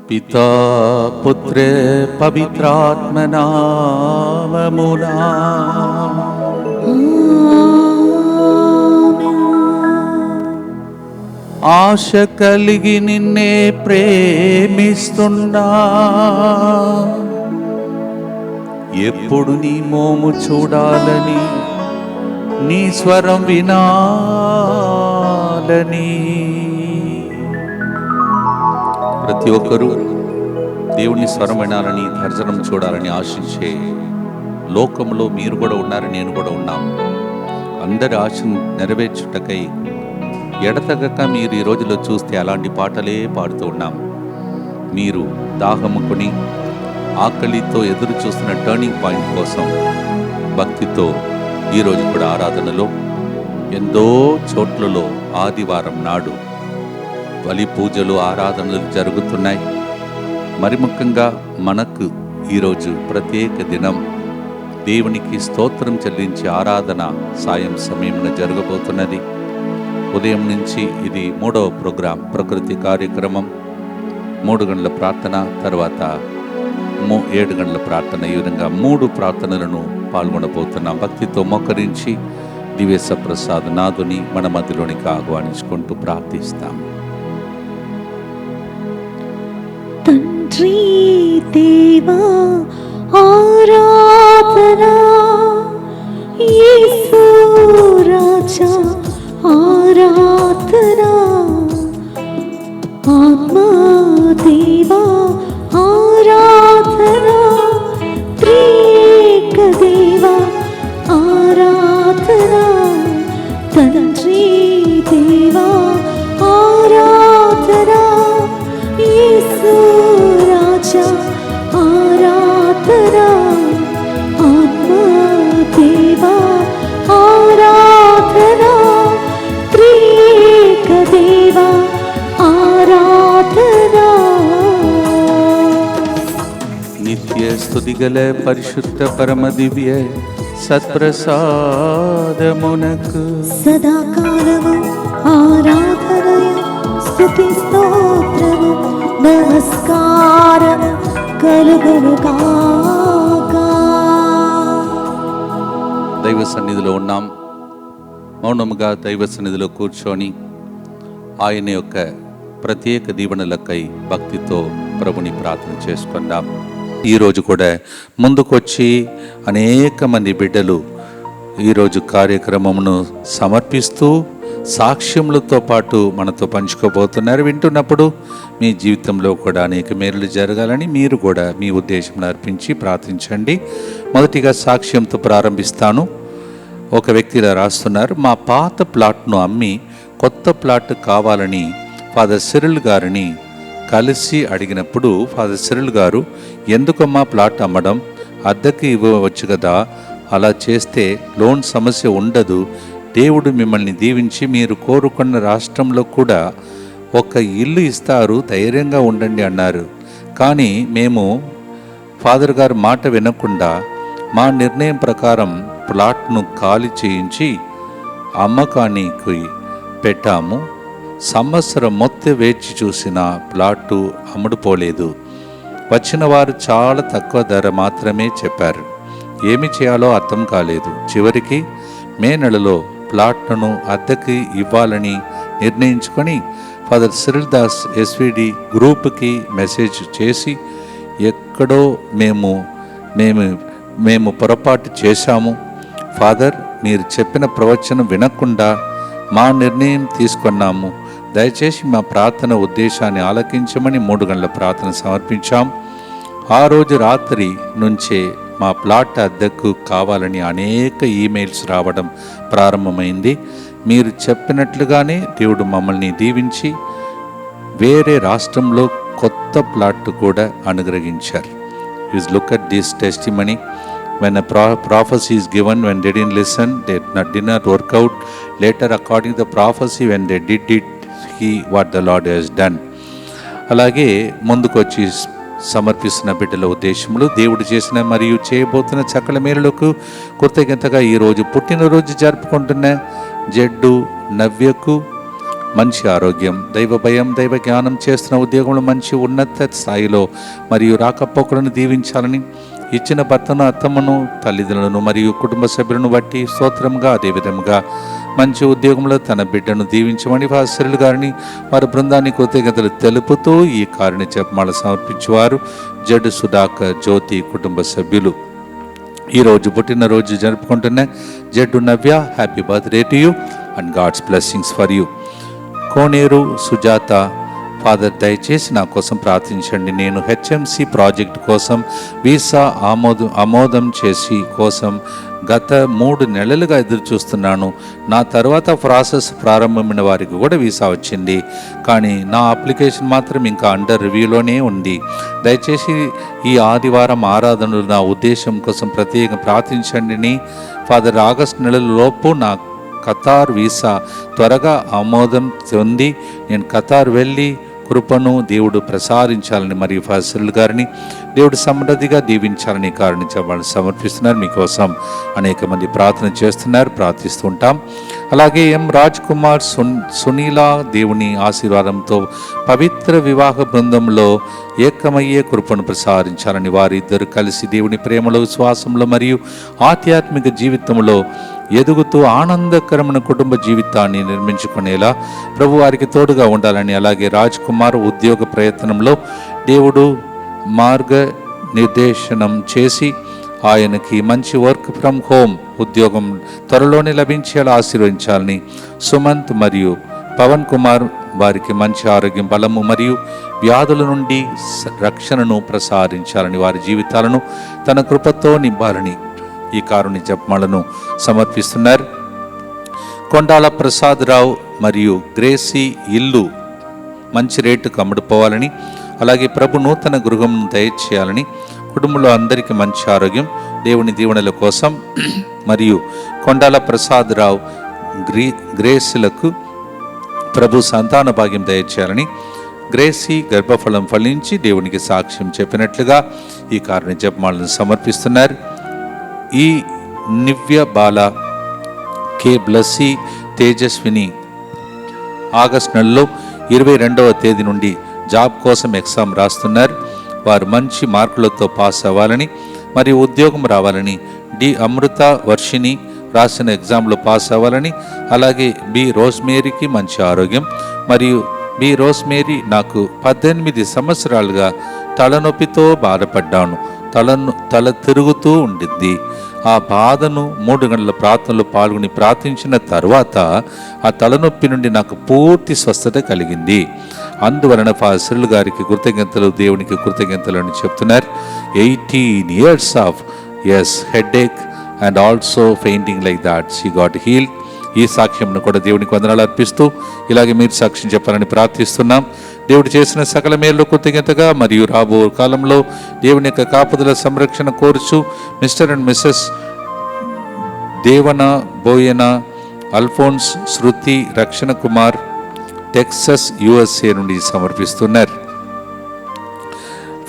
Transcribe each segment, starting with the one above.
పితా పుత్ర పవిత్రాత్మ నామమునా ఆశ కలిగి నిన్నే ప్రేమిస్తున్నా, ఎప్పుడు నీ మోము చూడాలని, నీ స్వరం వినాలని. ప్రతి ఒక్కరూ దేవుని స్వరం వినాలని, దర్శనం చూడాలని ఆశించే లోకంలో మీరు కూడా ఉన్నారు, నేను కూడా ఉన్నాం. అందరి ఆశను నెరవేర్చుటకై ఎడతెగక మీరు ఈ రోజులో చూస్తే అలాంటి పాటలే పాడుతూ ఉన్నాం. మీరు దాహముకుని ఆకలితో ఎదురు చూస్తున్న టర్నింగ్ పాయింట్ కోసం భక్తితో ఈరోజు కూడా ఆరాధనలో ఎంతో చోట్లలో ఆదివారం నాడు బలి పూజలు, ఆరాధనలు జరుగుతున్నాయి. మరి ముఖ్యంగా మనకు ఈరోజు ప్రత్యేక దినం, దేవునికి స్తోత్రం చెల్లించి ఆరాధన సాయం సమయంలో జరగబోతున్నది. ఉదయం నుంచి ఇది 3వ ప్రోగ్రాం, ప్రకృతి కార్యక్రమం. 3 గంటల ప్రార్థన, తర్వాత 7 గంటల ప్రార్థన. ఈ విధంగా 3 ప్రార్థనలను పాల్గొనబోతున్నాం. భక్తితో మోకరించి దివ్య ప్రసాద్ నాథుని మన మధ్యలోనికి ఆహ్వానించుకుంటూ ప్రార్థిస్తాం. తండ్రి దేవా ఆరాధనా, యేసు రాజా ఆరాధనా, ఆత్మా దేవా ఆరాధనా, త్రియేక దేవా ఆరాధనా, తండ్రి దేవా ఆరాధనా, యేసు రాజా ఆరాధనా, ఆత్మా దేవా ఆరాధనా, త్రియేక దేవా ఆరాధనా. నిత్య స్తుతిగల పరిశుద్ధ పరమ దివ్య సత్ప్రసాదమునకు సదాకాలము ఆరాధనయ స్తుతి స్తోత్రము నమస్కారము కలుగును గాక. దైవ సన్నిధిలో ఉన్నాం. మౌనముగా దైవ సన్నిధిలో కూర్చొని ఆయన యొక్క ప్రత్యేక దీవెనలకై భక్తితో ప్రభుని ప్రార్థన చేసుకుందాం. ఈరోజు కూడా ముందుకొచ్చి అనేక మంది బిడ్డలు ఈరోజు కార్యక్రమమును సమర్పిస్తూ సాక్ష్యములతో పాటు మనతో పంచుకోబోతున్నారు. వింటున్నప్పుడు మీ జీవితంలో కూడా అనేక మేలు జరగాలని మీరు కూడా మీ ఉద్దేశం అర్పించి ప్రార్థించండి. మొదటిగా సాక్ష్యంతో ప్రారంభిస్తాను. ఒక వ్యక్తి ఇలా రాస్తున్నారు, మా పాత ప్లాట్ను అమ్మి కొత్త ప్లాట్ కావాలని ఫాదర్ సిరిల్ గారిని కలిసి అడిగినప్పుడు ఫాదర్ సిరిల్ గారు, ఎందుకమ్మా ప్లాట్ అమ్మడం, అద్దెకి ఇవ్వవచ్చు కదా, అలా చేస్తే లోన్ సమస్య ఉండదు, దేవుడు మిమ్మల్ని దీవించి మీరు కోరుకున్న రాష్ట్రంలో కూడా ఒక ఇల్లు ఇస్తారు, ధైర్యంగా ఉండండి అన్నారు. కానీ మేము ఫాదర్ గారు మాట వినకుండా మా నిర్ణయం ప్రకారం ప్లాట్ను ఖాళీ చేయించి అమ్మకానికి పెట్టాము. సంవత్సరం మొత్తం వేచి చూసిన ప్లాటు అమ్ముడుపోలేదు. వచ్చిన వారు చాలా తక్కువ ధర మాత్రమే చెప్పారు. ఏమి చేయాలో అర్థం కాలేదు. చివరికి మే నెలలో ప్లాట్ను అద్దెకి ఇవ్వాలని నిర్ణయించుకొని ఫాదర్ సిరిల్ దాస్ ఎస్విడి గ్రూప్కి మెసేజ్ చేసి, ఎక్కడో మేము పొరపాటు చేశాము ఫాదర్, మీరు చెప్పిన ప్రవచనం వినకుండా మా నిర్ణయం తీసుకున్నాము, దయచేసి మా ప్రార్థన ఉద్దేశాన్ని ఆలకించమని 3 గంటల ప్రార్థన సమర్పించాం. ఆ రోజు రాత్రి నుంచే మా ప్లాట్ అద్దెకు కావాలని అనేక ఈమెయిల్స్ రావడం ప్రారంభమైంది. మీరు చెప్పినట్లుగానే దేవుడు మమ్మల్ని దీవించి వేరే రాష్ట్రంలో కొత్త ప్లాట్ కూడా అనుగ్రహించారు. Please look at this testimony. When a prophecy is given, when they didn't listen, they did not work out. Later, according to the prophecy, when they did it, what the Lord has done. అలాగే ముందుకొచ్చి సమర్పిస్తున్న బిడ్డల ఉద్దేశములు, దేవుడు చేసిన మరియు చేయబోతున్న సకల మేలులకు కృతజ్ఞతగా ఈరోజు పుట్టినరోజు జరుపుకుంటున్న జడ్డు నవ్యకు మంచి ఆరోగ్యం, దైవ భయం, దైవ జ్ఞానం, చేస్తున్న ఉద్యోగంలో మంచి ఉన్నత స్థాయిలో మరియు రాకపోకలను దీవించాలని, ఇచ్చిన భర్తను, అత్తమ్మను, తల్లిదండ్రులను మరియు కుటుంబ సభ్యులను బట్టి స్తోత్రంగా, అదేవిధంగా మంచి ఉద్యోగంలో తన బిడ్డను దీవించమని వాసరులు గారిని, వారి బృందాన్ని కృతజ్ఞతలు తెలుపుతూ ఈ కారుని జపమాల సమర్పించేవారు జడ్డు సుధాకర్, జ్యోతి కుటుంబ సభ్యులు. ఈరోజు పుట్టినరోజు జరుపుకుంటున్న Jaddu Navya, happy birthday to you and God's blessings for you. Koneru Sujatha, father దయచేసి నా కోసం ప్రార్థించండి. నేను హెచ్ఎంసి ప్రాజెక్ట్ కోసం వీసా ఆమోదం చేసి కోసం గత 3 నెలలుగా ఎదురు చూస్తున్నాను. నా తర్వాత ప్రాసెస్ ప్రారంభమైన వారికి కూడా వీసా వచ్చింది, కానీ నా అప్లికేషన్ మాత్రం ఇంకా అండర్ రివ్యూలోనే ఉంది. దయచేసి ఈ ఆదివారం ఆరాధనలు నా ఉద్దేశం కోసం ప్రత్యేకంగా ప్రార్థించండి. ఫాదర్ ఆగస్టు నెలలోపు నా ఖతార్ వీసా త్వరగా ఆమోదం పొంది నేను ఖతార్ వెళ్ళి కృపను దేవుడు ప్రసారించాలని మరియు ఫాసిల్ గారిని దేవుడు సమృద్ధిగా దీవించాలని కారణం వాళ్ళు సమర్పిస్తున్నారు. మీకోసం అనేక మంది ప్రార్థన చేస్తున్నారు, ప్రార్థిస్తూ ఉంటాం. అలాగే ఎం రాజ్ కుమార్, సునీల దేవుని ఆశీర్వాదంతో పవిత్ర వివాహ బృందంలో ఏకమయ్యే కృపను ప్రసారించాలని, వారిద్దరు కలిసి దేవుని ప్రేమలో, విశ్వాసంలో మరియు ఆధ్యాత్మిక జీవితంలో ఎదుగుతూ ఆనందకరమైన కుటుంబ జీవితాన్ని నిర్మించుకునేలా ప్రభు వారికి తోడుగా ఉండాలని, అలాగే రాజ్ కుమార్ ఉద్యోగ ప్రయత్నంలో దేవుడు మార్గ నిర్దేశనం చేసి ఆయనకి మంచి వర్క్ ఫ్రమ్ హోమ్ ఉద్యోగం త్వరలోనే లభించేలా ఆశీర్వదించాలని, సుమంత్ మరియు పవన్ కుమార్ వారికి మంచి ఆరోగ్యం, బలము మరియు వ్యాధుల నుండి రక్షణను ప్రసాదించాలని, వారి జీవితాలను తన కృపతో నింపాలని ఈ కారుని జపమాలను సమర్పిస్తున్నారు. కొండాల ప్రసాదరావు మరియు గ్రేసీ ఇల్లు మంచి రేటుకు అమ్ముడుపోవాలని, అలాగే ప్రభు నూతన గృహం దయచేయాలని, కుటుంబంలో అందరికీ మంచి ఆరోగ్యం, దేవుని దీవెనల కోసం మరియు కొండాల ప్రసాదరావు గ్రేసీలకు ప్రభు సంతాన భాగ్యం దయచేయాలని, గ్రేసీ గర్భఫలం ఫలించి దేవునికి సాక్ష్యం చెప్పినట్లుగా ఈ కారుని జపమాలను సమర్పిస్తున్నారు. ఈ నివ్య బాల, కే బ్లస్సీ, తేజస్విని ఆగస్టు నెలలో 22వ తేదీ నుండి జాబ్ కోసం ఎగ్జామ్ రాస్తున్నారు. వారు మంచి మార్కులతో పాస్ అవ్వాలని మరియు ఉద్యోగం రావాలని, డి అమృత వర్షిని రాసిన ఎగ్జామ్లో పాస్ అవ్వాలని, అలాగే బి రోజ్మేరీకి మంచి ఆరోగ్యం మరియు బి రోజ్మేరీ నాకు 18 సంవత్సరాలుగా తలనొప్పితో బాధపడ్డాను, తల తిరుగుతూ ఉండింది. ఆ బాధను 3 గంటల ప్రార్థనలో పాల్గొని ప్రార్థించిన తర్వాత ఆ తలనొప్పి నుండి నాకు పూర్తి స్వస్థత కలిగింది. అందువలన ఫాసిల్ గారికి కృతజ్ఞతలు, దేవునికి కృతజ్ఞతలు అని చెప్తున్నారు. 18 years of headache and also fainting like that, she got healed. ఈ సాక్ష్యంను కూడా దేవునికి వందనాలు అర్పిస్తూ ఇలాగే మీరు సాక్ష్యం చెప్పాలని ప్రార్థిస్తున్నాం. దేవుడు చేసిన సకల మేలు కృతజ్ఞతగా మరియు రాబో కాలంలో దేవుని యొక్క కాపుదల సంరక్షణ కోరుచు Mr and Mrs Devana Boyana Alphonse, Shruti, Rakshana Kumar Texas USA నుండి సమర్పిస్తున్నారు.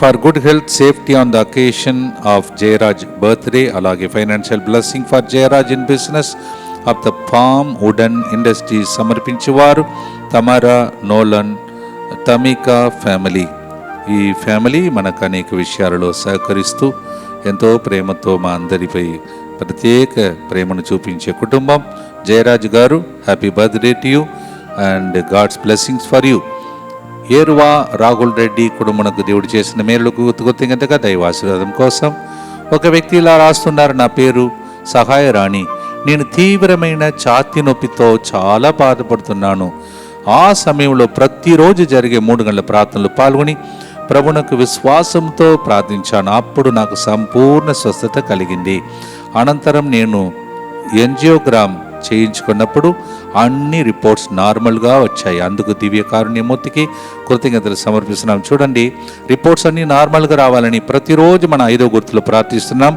For good health, safety on the occasion of Jayaraj birthday, అలాగే financial blessing for Jayaraj in business of the farm wooden industries సమర్పించేవారు తమారా, నోలన్, తమికా ఫ్యామిలీ. ఈ ఫ్యామిలీ మనకు అనేక విషయాలలో సహకరిస్తూ ఎంతో ప్రేమతో మా అందరిపై ప్రత్యేక ప్రేమను చూపించే కుటుంబం. Jayaraj garu, happy birthday to you and God's blessings for you. Eruva రాఘుల్ రెడ్డి కుటుంబమునకు దేవుడు చేసిన మేలుకు కృతజ్ఞతగా దైవాశీర్వాదం కోసం ఒక వ్యక్తి ఇలా రాస్తున్నారు. నా పేరు సహాయ రాణి, నేను తీవ్రమైన ఛాతీ నొప్పితో చాలా బాధపడుతున్నాను. ఆ సమయంలో ప్రతిరోజు జరిగే 3 గంటల ప్రార్థనలు పాల్గొని ప్రభునకు విశ్వాసంతో ప్రార్థించాను. అప్పుడు నాకు సంపూర్ణ స్వస్థత కలిగింది. అనంతరం నేను యాంజియోగ్రామ్ చేయించుకున్నప్పుడు అన్ని రిపోర్ట్స్ నార్మల్గా వచ్చాయి. అందుకు దివ్య కారుణ్యమూర్తికి కృతజ్ఞతలు సమర్పిస్తున్నాం. చూడండి, రిపోర్ట్స్ అన్నీ నార్మల్గా రావాలని ప్రతిరోజు మన 5వ గుర్తులో ప్రార్థిస్తున్నాం.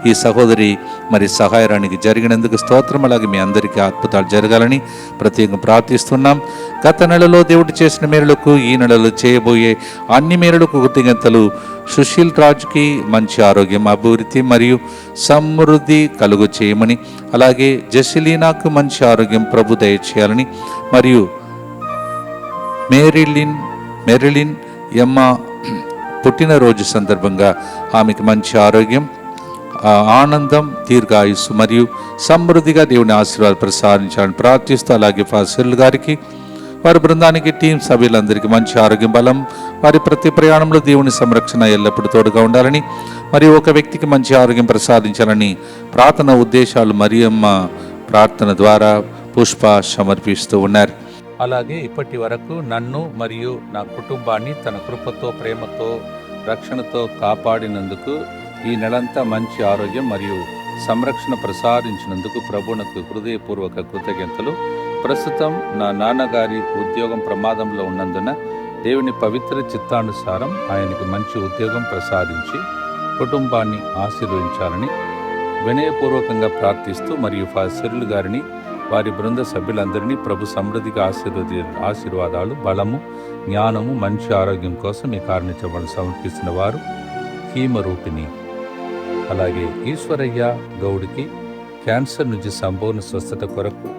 ఈ సహోదరి మరి సహాయానికి జరిగినందుకు స్తోత్రం. అలాగే మీ అందరికీ అద్భుతాలు జరగాలని ప్రత్యేకంగా ప్రార్థిస్తున్నాం. గత నెలలో దేవుడు చేసిన మేలులకు, ఈ నెలలో చేయబోయే అన్ని మేలులకు కృతజ్ఞతలు. సుశీల్ రాజుకి మంచి ఆరోగ్యం, అభివృద్ధి మరియు సమృద్ధి కలుగు చేయమని, అలాగే జెసిలీనాకు మంచి ఆరోగ్యం ప్రభు దయచేయాలని మరియు మెరిలిన్ ఎమ్మ పుట్టినరోజు సందర్భంగా ఆమెకు మంచి ఆరోగ్యం, ఆనందం, దీర్ఘాయుస్సు మరియు సమృద్ధిగా దేవుని ఆశీర్వాదాలు ప్రసాదించాలని ప్రార్థిస్తూ, అలాగే ఫాసిల్ గారికి, వారి బృందానికి, టీం సభ్యులందరికీ మంచి ఆరోగ్యం, బలం, వారి ప్రతి ప్రయాణంలో దేవుని సంరక్షణ ఎల్లప్పుడూ తోడుగా ఉండాలని మరియు ఒక వ్యక్తికి మంచి ఆరోగ్యం ప్రసాదించాలని ప్రార్థన ఉద్దేశాలు మరియమ్మ ప్రార్థన ద్వారా పుష్ప సమర్పిస్తూ ఉన్నారు. అలాగే ఇప్పటి వరకు నన్ను మరియు నా కుటుంబాన్ని తన కృపతో, ప్రేమతో, రక్షణతో కాపాడినందుకు, ఈ నెలంతా మంచి ఆరోగ్యం మరియు సంరక్షణ ప్రసాదించినందుకు ప్రభువునకు హృదయపూర్వక కృతజ్ఞతలు. ప్రస్తుతం నా నాన్నగారి ఉద్యోగం ప్రమాదంలో ఉన్నందున దేవుని పవిత్ర చిత్తానుసారం ఆయనకి మంచి ఉద్యోగం ప్రసాదించి కుటుంబాన్ని ఆశీర్వదించాలని వినయపూర్వకంగా ప్రార్థిస్తూ, మరియు ఫాసిల్ గారిని, వారి బృంద సభ్యులందరినీ ప్రభు సమృద్ధిగా ఆశీర్వాదాలు, బలము, జ్ఞానము, మంచి ఆరోగ్యం కోసం ఈ కారణించబడి సమర్పిస్తున్న వారు హీమరూపిణి. అలాగే ఈశ్వరయ్య గౌడ్కి క్యాన్సర్ నుంచి సంపూర్ణ స్వస్థత కొరకు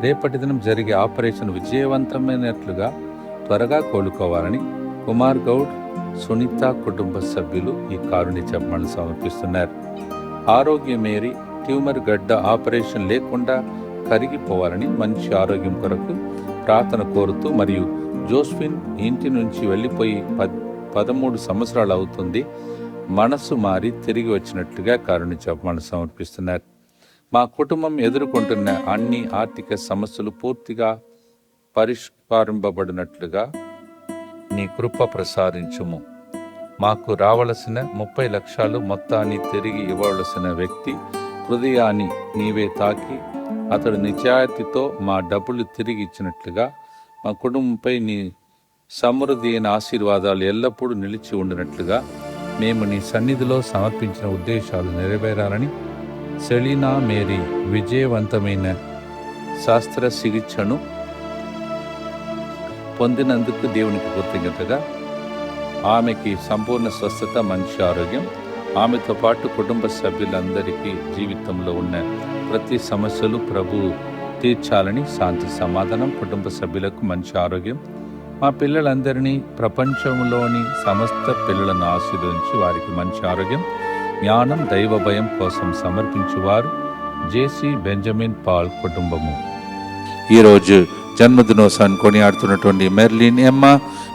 రేపటి దినం జరిగే ఆపరేషన్ విజయవంతమైనట్లుగా త్వరగా కోలుకోవాలని కుమార్ గౌడ్, సునీత కుటుంబ సభ్యులు ఈ కారుణ్యజెపమాలను సమర్పిస్తున్నారు. ఆరోగ్య మేరీ ట్యూమర్ గడ్డ ఆపరేషన్ లేకుండా కరిగిపోవాలని మంచి ఆరోగ్యం కొరకు ప్రార్థన కోరుతూ, మరియు జోస్ఫిన్ ఇంటి నుంచి వెళ్ళిపోయి 13 సంవత్సరాలు అవుతుంది, మనసు మారి తిరిగి వచ్చినట్లుగా కారుణ్యజెపమాలను సమర్పిస్తున్నారు. మా కుటుంబం ఎదుర్కొంటున్న అన్ని ఆర్థిక సమస్యలు పూర్తిగా పరిష్కరింపబడినట్లుగా నీ కృప ప్రసాదించుము. మాకు రావలసిన 30 లక్షలు మొత్తాన్ని తిరిగి ఇవ్వవలసిన వ్యక్తి హృదయాన్ని నీవే తాకి అతడు నిజాయితీతో మా డబ్బులు తిరిగి ఇచ్చినట్లుగా మా కుటుంబంపై నీ సమృద్ధి అయిన ఆశీర్వాదాలు ఎల్లప్పుడూ నిలిచి ఉండినట్లుగా మేము నీ సన్నిధిలో సమర్పించిన ఉద్దేశాలు నెరవేరాలని సెలీనా మేరీ విజయవంతమైన శాస్త్ర చికిత్సను పొందినందుకు దేవునికి కృతజ్ఞతగా, ఆమెకి సంపూర్ణ స్వస్థత, మంచి ఆరోగ్యం, ఆమెతో పాటు కుటుంబ సభ్యులందరికీ జీవితంలో ఉన్న ప్రతి సమస్యలు ప్రభు తీర్చాలని, శాంతి సమాధానం, కుటుంబ సభ్యులకు మంచి ఆరోగ్యం, మా పిల్లలందరినీ, ప్రపంచంలోని సమస్త పిల్లలను ఆశీర్వదించి వారికి మంచి ఆరోగ్యం, జ్ఞానం, దైవ భయం కోసం సమర్పించువారు జేసీ బెంజమిన్ పాల్ కుటుంబము. ఈరోజు జన్మదినోత్సవాన్ని కొనియాడుతున్నటువంటి మెర్లిన్ ఎమ్మ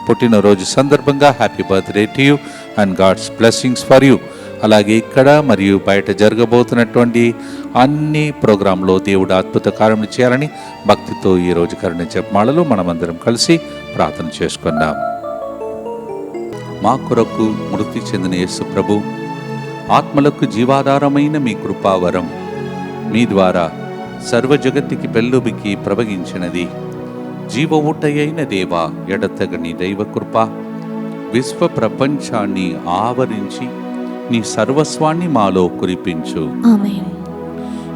పుట్టినరోజు సందర్భంగా happy birthday to you and God's blessings for you. అలాగే ఇక్కడ మరియు బయట జరగబోతున్నటువంటి అన్ని ప్రోగ్రాంలో దేవుడు అద్భుత కార్యములు చేయాలని భక్తితో ఈరోజు కారుణ్యజెపమాలలో మనమందరం కలిసి ప్రార్థన చేసుకుందాం. మా కొరకు మృతి చెందిన యేసు ప్రభు, ఆత్మలకు జీవాధారమైన మీ కృపావరం మీ ద్వారా సర్వ జగత్తుకి పెళ్ళుబికి ప్రవగించినది. జీవ ఊటయైన దేవా, ఎడతెగని దైవ కృప విశ్వ ప్రపంచాన్ని ఆవరించి నీ సర్వస్వాన్ని మాలో కురిపించు. ఆమేన్.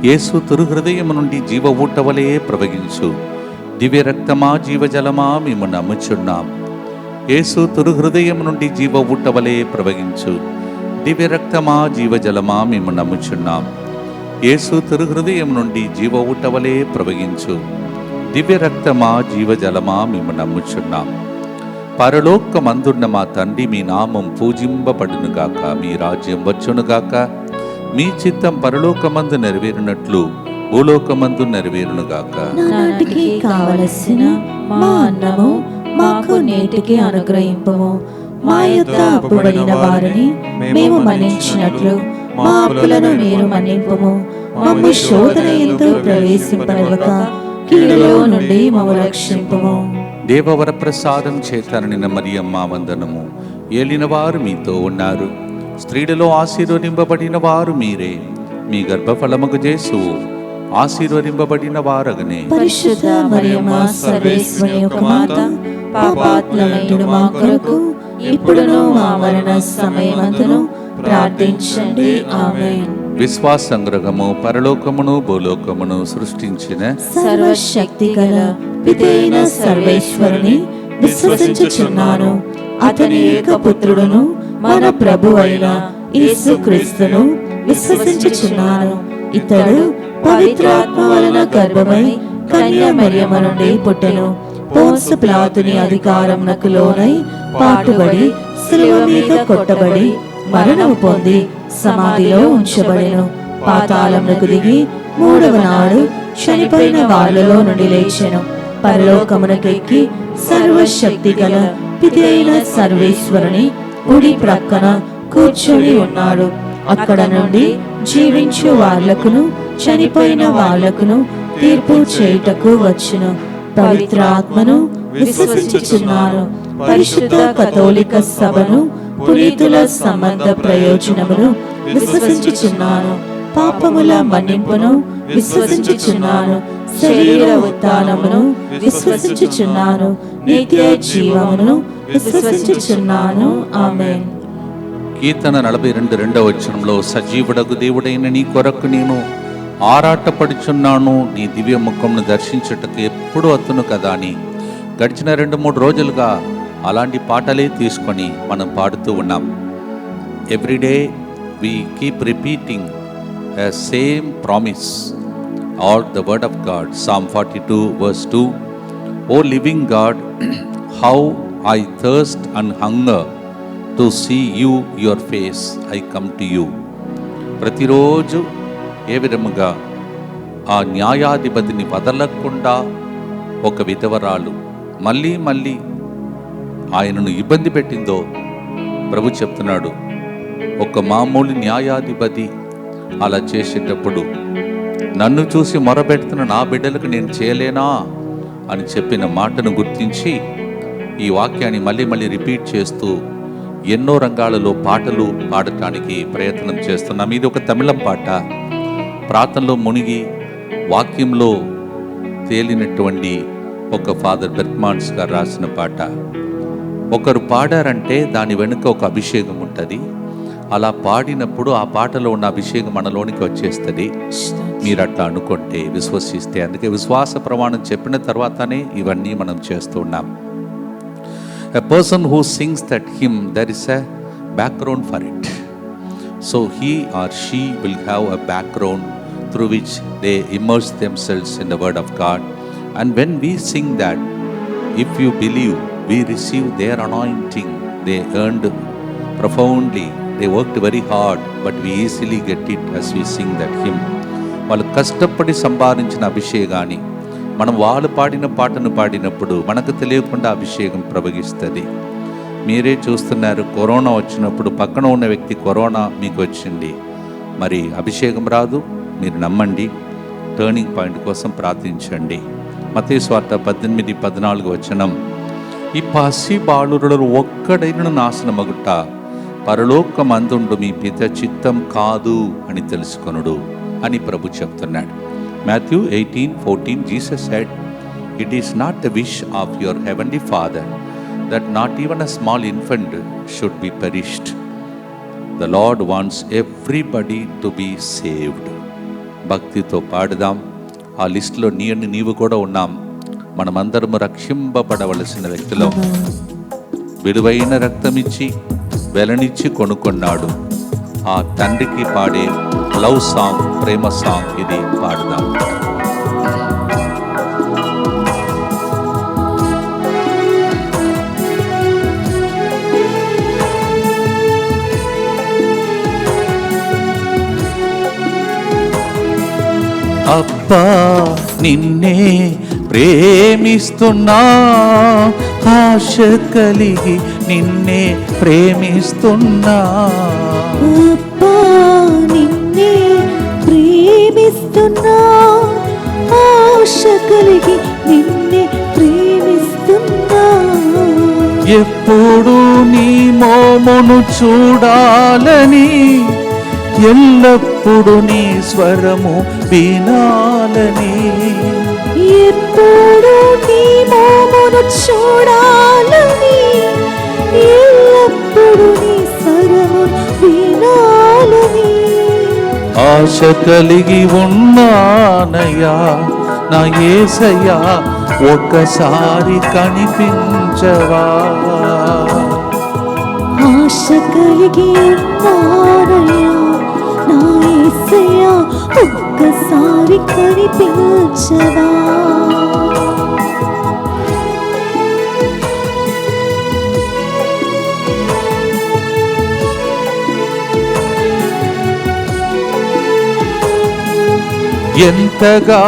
యేసు తురుహృదయము నుండి జీవ ఊట వలె ప్రవగించు. దివ్య రక్తమా, జీవజలమా మేము నమ్ముచున్నాం. యేసు తురుహృదయము నుండి జీవ ఊట వలె ప్రవగించు. దివ్య రక్తమా, జీవజలమా మేము నమ్ముచున్నాం. యేసు తిరుహృదయం నుండి జీవ ఊట వలె ప్రవగించు. దివ్య రక్తమా, జీవజలమా మేము నమ్ముచున్నాం. పరలోకమందున్న మా తండ్రి, మీ నామం పూజింపబడునుగాక, మీ రాజ్యం వచ్చునుగాక, మీ చిత్తం పరలోకమందు నెరవేరునట్లు భూలోకమందు నెరవేరునుగాక. నాటికి కావలసిన మా అన్నము మాకు నేటికి అనుగ్రహింపము. మా యొద్ద అప్పుబడిన వారిని మేము మన్నించినట్లు మా అప్పులను మీరు మన్నింపము. మమ్ము శోధన యందు ప్రవేశింపనివ్వక కీడులో నుండి మమ్ము రక్షింపము. దేవవర ప్రసాదం చేతననిన మరియమ్మ వందనము. ఏలినవారు మీతో ఉన్నారు. స్త్రీలలో ఆశీర్వదింపబడిన వారు మీరే. మీ గర్భఫలముకు యేసువు ఆశీర్వదింపబడిన వారగనే. పరిశుద్ధ మరియమ్మ సర్వేశ్వరి యొక్క మాత, పాపాత్ములైన మా కొరకు ఇప్పుడును మా మరణ సమయమందును ప్రార్థించండి. ఆమేన్. విశ్వాసంగ్రహము, పరలోకమును భూలోకమును సృష్టించిన సర్వశక్తి గల పితైన సర్వేశ్వరుని విశ్వసించుచున్నాను. అతని ఏకపుత్రుడును మన ప్రభు అయిన యేసుక్రీస్తును విశ్వసించుచున్నాను. ఇతడు పవిత్రాత్మ వలన గర్భమై కన్య మరియమ్మ నుండి పుట్టెను. పోన్సు పిలాతుని అధికారమునకు లోనై పాటుబడి శిలువ మీద కొట్టబడి మరణము పొంది సమాధిలో ఉంచబడెను. పాతాళమునకు దిగి మూడవ నాడు చనిపోయిన వాళ్ళలో నుండి లేచెను. పరలోకమునకెక్కి సర్వశక్తి గల పిత అయిన సర్వేశ్వరుని కుడి ప్రక్కన కూర్చొని ఉన్నాడు. అక్కడ నుండి జీవించు వాళ్లకును చనిపోయిన వాళ్లకును తీర్పు చేయుటకు వచ్చును. పవిత్ర ఆత్మను విశ్వసించుచున్నాను. పరిశుద్ధ కథోలిక సభను, పునీతుల సంబంధ ప్రయోజనమును విశ్వసించుచున్నాను. పాపముల మన్నింపును విశ్వసించుచున్నాను. శరీర ఉత్థానమును విశ్వసించుచున్నాను. నిత్య జీవమును విశ్వసించుచున్నాను. ఆమేన్. కీర్తన 42 రెండవ వచనంలో, సజీవుడగు దేవుడైన నీ కొరకు నేను ఆరాటపడుచున్నాను, నీ దివ్య ముఖమును దర్శించుటకు ఎప్పుడు అత్తును కదా అని గడిచిన 2-3 రోజులుగా అలాంటి పాటలే తీసుకొని మనం పాడుతూ ఉన్నాం. Everyday we keep repeating a same promise or the word of God. Psalm 42 verse 2, O living God, how I thirst and hunger to see you, your face, I come to you. ప్రతిరోజు ఏ విధముగా ఆ న్యాయాధిపతిని వదలకుండా ఒక విధవరాలు మళ్ళీ మళ్ళీ ఆయనను ఇబ్బంది పెట్టిందో ప్రభు చెప్తున్నాడు. ఒక మామూలు న్యాయాధిపతి అలా చేసేటప్పుడు నన్ను చూసి మొరబెడుతున్న నా బిడ్డలకు నేను చేయలేనా అని చెప్పిన మాటను గుర్తించి ఈ వాక్యాన్ని మళ్ళీ మళ్ళీ రిపీట్ చేస్తూ ఎన్నో రంగాలలో పాటలు పాడటానికి ప్రయత్నం చేస్తున్నాం. ఇది ఒక తమిళం పాట, ప్రార్థనలో మునిగి వాక్యంలో తేలినటువంటి ఒక ఫాదర్ బెర్ట్మాన్స్ గారు రాసిన పాట. ఒకరు పాడారంటే దాని వెనుక ఒక అభిషేకం ఉంటుంది. అలా పాడినప్పుడు ఆ పాటలో ఉన్న అభిషేకం మనలోనికి వచ్చేస్తుంది. మీరు అట్లా అనుకుంటే, విశ్వసిస్తే. అందుకే విశ్వాస ప్రమాణం చెప్పిన తర్వాతనే ఇవన్నీ మనం చేస్తూ ఉన్నాం. A person who sings that hymn, there is a background for it. So he or she will have a background through which they immerse themselves in the word of God. And when we sing that, if you believe, we receive their anointing. They earned profoundly. They worked very hard, but we easily get it as we sing that hymn. వాళ్ళు కష్టపడి సంపాదించిన అభిషేకాన్ని మనం వాళ్ళు పాడిన పాటను పాడినప్పుడు మనకు తెలియకుండా అభిషేకం ప్రవహిస్తుంది. మీరే చూస్తున్నారు, కరోనా వచ్చినప్పుడు పక్కన ఉన్న వ్యక్తి కరోనా మీకు వచ్చింది, మరి అభిషేకం రాదు. మీరు నమ్మండి, టర్నింగ్ పాయింట్ కోసం ప్రార్థించండి. మత్తయి సువార్త 18:14 వచనం, ఈ పసి బాలురులలో ఒక్కడైనను నాశనమగుట పరలోకమందుండు మీ పిత చిత్తం కాదు అని తెలుసుకొనుడు అని ప్రభు చెప్తున్నాడు. Matthew 18:14, Jesus said, it is not the wish of your heavenly Father that not even a small infant should be perished. The Lord wants everybody to be saved. భక్తితో పాడుదాం. ఆ లిస్టులో నీవు కూడా ఉన్నాం. మనమందరము రక్షింపబడవలసిన వ్యక్తులం. విలువైన రక్తమిచ్చి వెలనిచ్చి కొనుక్కున్నాడు. ఆ తండ్రికి పాడే లవ్ సాంగ్, ప్రేమ సాంగ్ ఇది పాడుదాం. అబ్బా నిన్నే ప్రేమిస్తున్నా, ఆశ కలిగి నిన్నే ప్రేమిస్తున్నా. అబ్బా నిన్నే ప్రేమిస్తున్నా, ఆశ కలిగి నిన్నే ప్రేమిస్తున్నా. ఎప్పుడు నీ మోమును చూడాలని, ఎల్లప్పుడు నీ స్వరము వినాలని. ఎప్పుడు నీ మోమును చూడాలని, ఎల్లప్పుడు నీ స్వరము వినాలని. ఆశ కలిగి ఉన్నానయ్యా నా యేసయ్యా, ఒక్కసారి కనిపించవా. ఆశ కలిగి ఉన్నానయ్యా నా యేసయ్యా, ఒక్కసారి కనిపించవా. ఎంతగా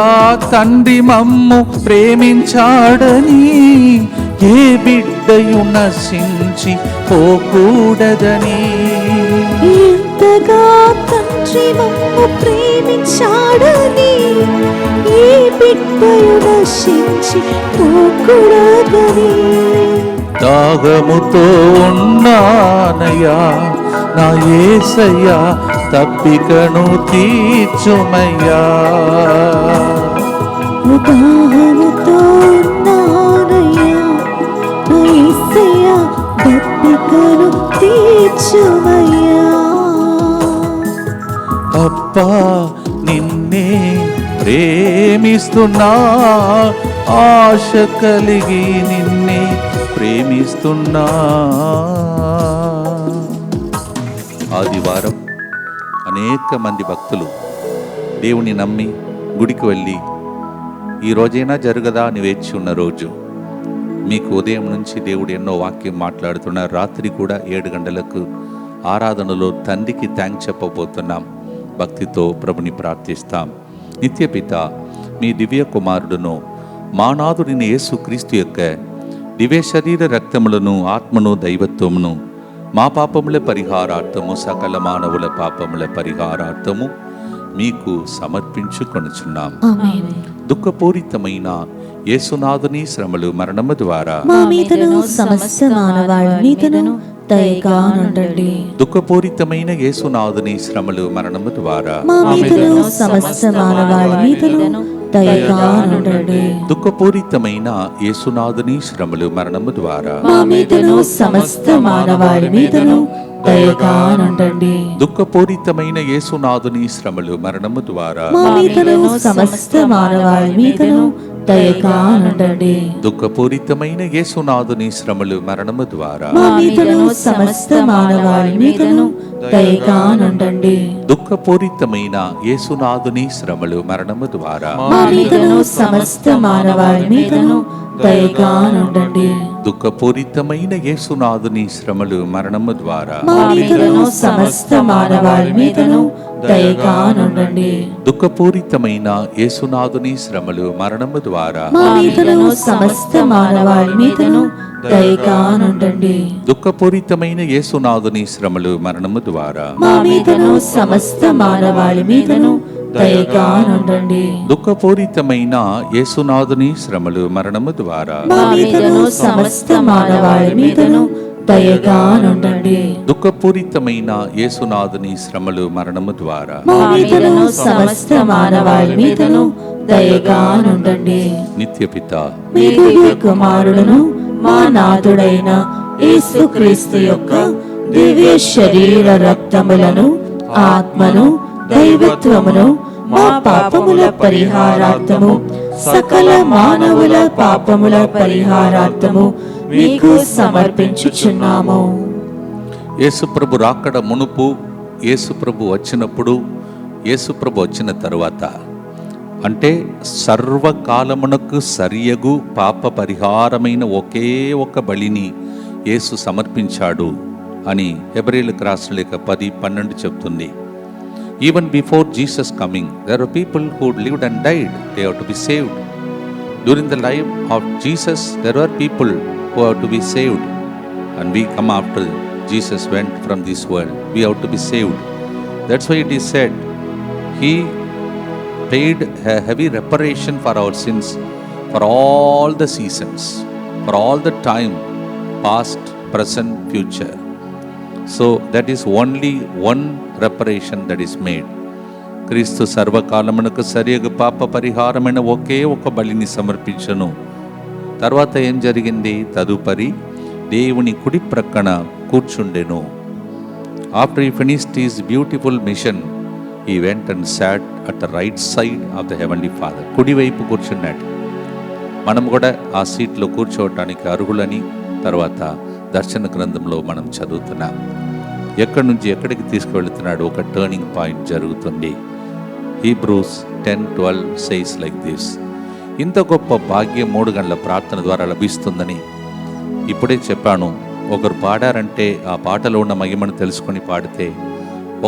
తండ్రి మమ్ము ప్రేమించాడని ఏ బిడ్డయు నశించి పోకూడదని. ఎంతగా తండ్రి మమ్ము ప్రేమించాడని ఏ బిడ్డయు నశించి పోకూడదని. దాహముతో ఉన్నానయ్యా నా యేసయ్యా, తప్పికను తీర్చుమయ్యా. దాహముతో ఉన్నానయ్యా నా యేసయ్యా, తప్పికను తీర్చుమయ్యా. అప్పా నిన్నే ప్రేమిస్తున్నా, ఆశ కలిగి నిన్నే ప్రేమిస్తున్నా. ఆదివారం అనేక మంది భక్తులు దేవుని నమ్మి గుడికి వెళ్ళి ఈ రోజైనా జరగదా అని వేచి ఉన్న రోజు. మీకు ఉదయం నుంచి దేవుడు ఎన్నో వాక్యం మాట్లాడుతున్నారు. రాత్రి కూడా 7 గంటలకు ఆరాధనలో తండ్రికి థ్యాంక్స్ చెప్పబోతున్నాం. భక్తితో ప్రభుని ప్రార్థిస్తాం. నిత్యపిత మీ దివ్య కుమారుడును మానాథుడిని యేసుక్రీస్తు యొక్క దివ్య శరీర రక్తములను ఆత్మను దైవత్వమును మా పాపముల పరిహారార్థము సకల మానవుల పాపముల పరిహారార్థము మీకు సమర్పించుకొనుచున్నాం. ఆమేన్. దుఃఖపూరితమైన యేసునాథుని శ్రమలు మరణము ద్వారా మా మీదను సమస్త మానవాళి మీదను దయగా నుండండి. దుఃఖపూరితమైన యేసునాథుని శ్రమలు మరణము ద్వారా మా మీదను సమస్త మానవాళి మీదను దయగా నుండండి. దుఃఖపూరితమైన యేసునాథుని శ్రమలు మరణము ద్వారా మా మీదను సమస్త మానవాళి మీదను దయగా నుండండి. దుఃఖపూరితమైన యేసునాథుని శ్రమలు మరణము ద్వారా మా మీదను సమస్త మానవాళి మీదను దయగా నుండండి. దుఃఖపూరితమైన యేసునాథుని శ్రమలు మరణము ద్వారా మా మీదను సమస్త మానవాళి మీదను దయగా నుండండి. దుఃఖపూరితమైన యేసునాథుని శ్రమలు మరణము ద్వారా మా మీదను సమస్త మానవాళి మీదను దయగా నుండండి. దుఃఖపూరితమైన యేసునాథుని శ్రమలు మరణము ద్వారా మా మీదను సమస్త మానవాళి మీదను దయగా నుండండి. దుఃఖపూరితమైన యేసునాథుని శ్రమలు మరణము ద్వారా మా మీదను సమస్త మానవాళి మీదను దయగా నుండండి. దుఃఖపూరితమైన యేసునాథుని శ్రమలు మరణము ద్వారా మా మీదను సమస్త మానవాళి మీదను దయగా నుండండి. దుఃఖపూరితమైన యేసునాథుని శ్రమలు మరణము ద్వారా మా మీదను సమస్త మానవాళి మీదను దయగా నుండండి. దుఃఖపూరితమైన యేసునాథుని శ్రమలు మరణము ద్వారా మా మీదను సమస్త మానవాళి మీదను దయగా నుండండి. నిత్యపిత మీ దివ్య కుమారుడును మా నాథుడైన యేసుక్రీస్తు యొక్క దివ్య శరీర రక్తములను ఆత్మను దైవత్వమును మా పాపముల పరిహారార్థము సకల మానవుల పాపముల పరిహారార్థము మీకు సమర్పించుచున్నాము. యేసుప్రభు రాకడ మునుపు, యేసుప్రభు వచ్చినప్పుడు, యేసుప్రభు వచ్చిన తరువాత, అంటే సర్వకాలమునకు సరియగు పాప పరిహారమైన ఒకే ఒక బలిని యేసు సమర్పించాడు అని హెబ్రీయులకు రాసిన లేఖ 10:12 చెప్తుంది. Even before Jesus coming, there are people who lived and died. They have to be saved. During the life of Jesus, there were people who have to be saved. And we come after Jesus went from this world. We have to be saved. That's why it is said, He paid a heavy reparation for our sins for all the seasons, for all the time, past, present, future. So that is only one reparation that is made. క్రీస్తు సర్వకాలమునకు సరియగు పాప పరిహారమైన ఒకే ఒక బలిని సమర్పించను. తర్వాత ఏం జరిగింది? తదుపరి దేవుని కుడి ప్రక్కన కూర్చుండెను. After he finished his beautiful mission, he went and sat at the right side of the heavenly father. కుడివైపు కూర్చున్నాడు. మనం కూడా ఆ సీట్లో కూర్చోవటానికి అర్హులని తర్వాత దర్శన గ్రంథంలో మనం చదువుతున్నాం. ఎక్కడి నుంచి ఎక్కడికి తీసుకువెళ్తున్నాడు? ఒక టర్నింగ్ పాయింట్ జరుగుతుంది. Hebrews 10:12 says like this. ఇంత గొప్ప భాగ్యం 3 గంటల ప్రార్థన ద్వారా లభిస్తుందని ఇప్పుడే చెప్పాను. ఒకరు పాడారంటే ఆ పాటలో ఉన్న మహిమను తెలుసుకొని పాడితే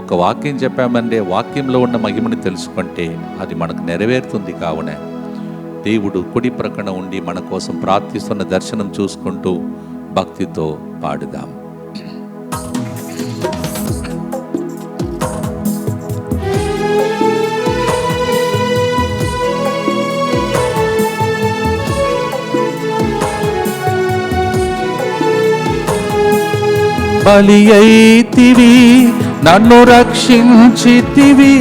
ఒక వాక్యం చెప్పామంటే వాక్యంలో ఉన్న మహిమని తెలుసుకుంటే అది మనకు నెరవేరుతుంది. కావున దేవుడు కుడి ప్రక్కన ఉండి మన కోసం ప్రార్థిస్తున్న దర్శనం చూసుకుంటూ భక్తితో పాడుదాం. బలి అయితివి, నన్ను రక్షించితివి,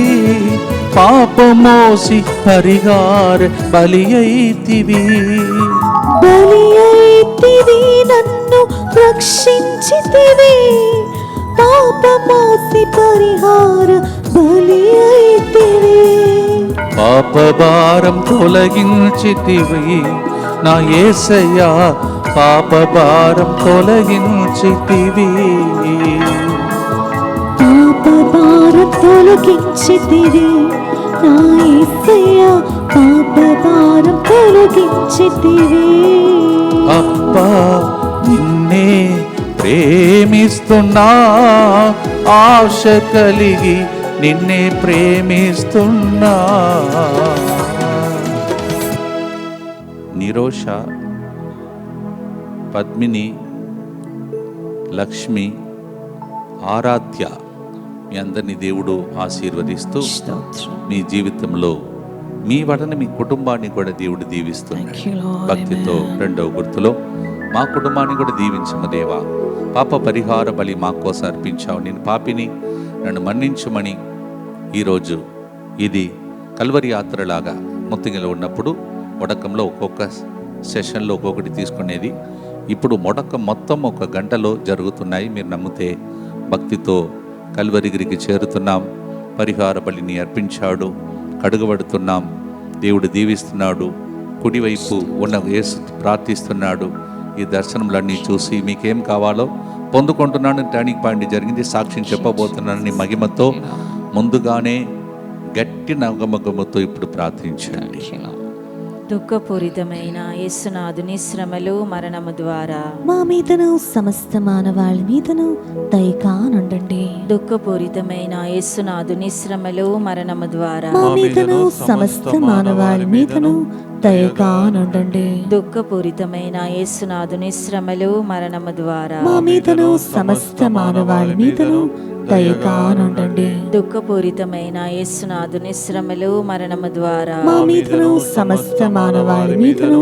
పాపమోసి పరిహార బలి అయితివి. బలి అయితివి, నన్ను రక్షించితివి, పాపమోసి పరిహార బలి అయితివి. పాపభారం తొలగించితివి నా యేసయ్యా, పాపభారం తొలగించితివి. పాపభారం తొలగించితివి నా యేసయ్యా, పాపభారం తొలగించితివి. అబ్బా నిన్నే ప్రేమిస్తున్నా, ఆశ కలిగి నిన్నే ప్రేమిస్తున్నా. నిరోష, పద్మిని, లక్ష్మి, ఆరాధ్య మీ అందరినీ దేవుడు ఆశీర్వదిస్తూ మీ జీవితంలో మీ వలన మీ కుటుంబాన్ని కూడా దేవుడు దీవిస్తున్నాడు. భక్తితో రెండవ గుర్తులో మా కుటుంబాన్ని కూడా దీవించము దేవా, పాప పరిహార బలి మా కోసం అర్పించావు, నేను పాపిని, నన్ను మన్నించుమని. ఈరోజు ఇది కల్వరి యాత్రలాగా ముత్తింగలో ఉన్నప్పుడు మొడకంలో ఒక్కొక్క సెషన్లో ఒక్కొక్కటి తీసుకునేది. ఇప్పుడు మొడకం మొత్తం 1 గంటలో జరుగుతున్నాయి. మీరు నమ్మితే భక్తితో కల్వరిగిరికి చేరుతున్నాం. పరిహార బలిని అర్పించాడు, కడుగబడుతున్నాం. దేవుడు దీవిస్తున్నాడు. కుడివైపు ఉన్న యేసు ప్రార్థిస్తున్నాడు. ఈ దర్శనములన్నీ చూసి మీకేం కావాలో పొందుకుంటున్నాను. టర్నింగ్ పాయింట్ జరిగింది, సాక్ష్యం చెప్పబోతున్నానని మహిమతో ముందుగానే గట్టి నగమగముతో ఇప్పుడు ప్రార్థించండి. దుఃఖపూరితమైన యేసునాథుని శ్రమలు మరణము ద్వారా మా మీదను సమస్త మానవాళి మీదను దయగానుండండి. దుఃఖపూరితమైన యేసునాథుని శ్రమలు మరణము ద్వారా మా మీదను సమస్త మానవాళి మీదను దయగానుండండి. దుఃఖపూరితమైన యేసునాథుని శ్రమలు మరణము ద్వారా మా మీదను సమస్త మానవాళి మీదను దయగానుండండి. దుఃఖపూరితమైన యేసునాథుని శ్రమలు మరణము ద్వారా మా మీదను సమస్త మానవాళి మీదను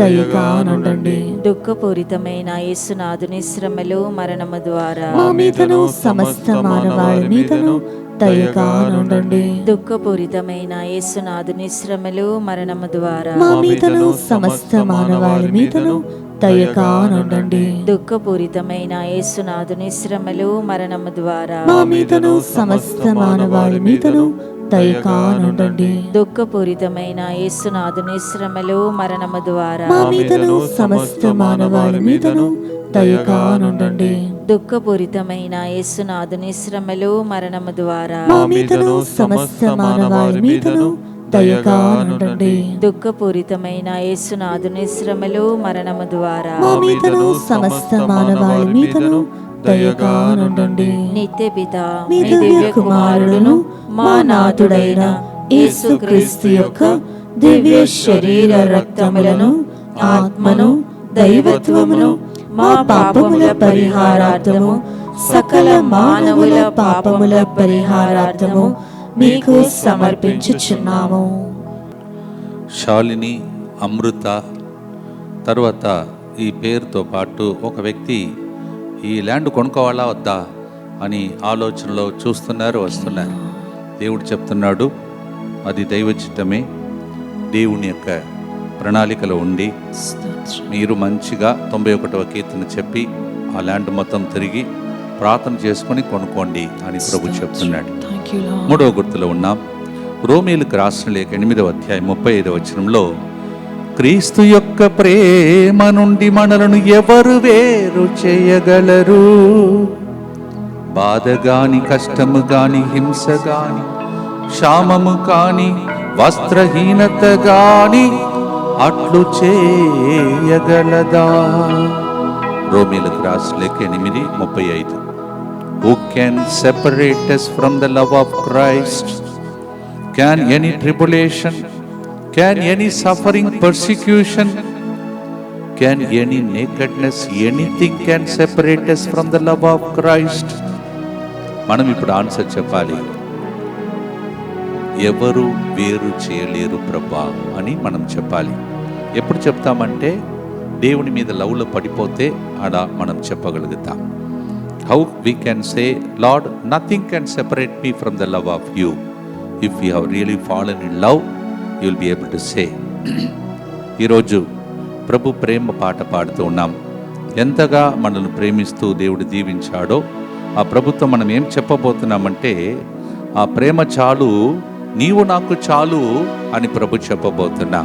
దయగానుండండి. దుఃఖపూరితమైన యేసునాథుని శ్రమలు మరణము ద్వారా మా మీదను సమస్త మానవాళి మీదను దయగానుండండి. దుఃఖపూరితమైన యేసునాథుని శ్రమలు మరణము ద్వారా మా మీదను సమస్త మానవాళి మీదను దయగానుండండి. దుఃఖపూరితమైన యేసునాథుని శ్రమలు మరణము ద్వారా మా మీదను సమస్త మానవాళి మీదను దయగానుండండి. దుఃఖపూరితమైన యేసునాథుని శ్రమలు మరణము ద్వారా మా మీదను సమస్త మానవాళి మీదను దయగానుండండి. దుఃఖపూరితమైన యేసునాథుని శ్రమలు మరణము ద్వారా మా మీదను సమస్త మానవాళి మీదను దయగానుండండి. దుఃఖపూరితమైన యేసునాథుని శ్రమలు మరణము ద్వారా మా మీదను సమస్త మానవాళి మీదను దయగానుండండి. నిత్య పిత మీ దివ్య కుమారుడును మా నాథుడైన యేసుక్రీస్తు యొక్క దివ్య శరీర రక్తములను, ఆత్మను, దైవత్వమును మా పాపముల పరిహారార్థము, సకల మానవుల పాపముల పరిహారార్థము మీకు సమర్పించుచున్నాము. శాలిని, అమృత తర్వాత ఈ పేరుతో పాటు ఒక వ్యక్తి ఈ ల్యాండ్ కొనుక్కోవాలా వద్దా అని ఆలోచనలో చూస్తున్నారు, వస్తున్నారు. దేవుడు చెప్తున్నాడు అది దైవ చిత్తమే, దేవుని యొక్క ప్రణాళికలో ఉండి మీరు మంచిగా 91వ కీర్తన చెప్పి ఆ ల్యాండ్ మొత్తం తిరిగి ప్రార్థన చేసుకొని కొనుక్కోండి అని ప్రభు చెప్తున్నాడు. 3వ గుర్తులో ఉన్నాం. రోమీయులకు రాసిన లేఖ 8వ అధ్యాయం 35వ వచనంలో క్రీస్తు యొక్క ప్రేమ నుండి మనలను ఎవరు వేరు చేయగలరు? బాధ గాని, కష్టము గాని, హింస గాని, క్షామము కాని, వస్త్రహీనత గాని అట్లు చేయగలదా? రోమీయులకు రాసిన లేఖ 8:35. Who can separate us from the love of Christ? Can any tribulation, can any suffering, persecution, can any nakedness, anything can separate us from the love of Christ? మనం ఇప్పుడు ఆన్సర్ చెప్పాలి. ఎవరు వేరు చేయలేరు ప్రభా అని మనం చెప్పాలి. ఎప్పుడు చెప్తామంటే దేవుని మీద లవ్లో పడిపోతే అలా మనం చెప్పగలుగుతాం. How we can say, lord, nothing can separate me from the love of you. If you have really fallen in love, you will be able to say. ఈరోజు ప్రభు ప్రేమ పాట పాడుతూ ఉన్నాం. ఎంతగా మనల్ని ప్రేమిస్తూ దేవుడు దీవించాడో ఆ ప్రభుత్వం మనం ఏం చెప్పబోతున్నామంటే, ఆ ప్రేమ చాలు, నీవు నాకు చాలు అని ప్రభు చెప్పబోతున్నా.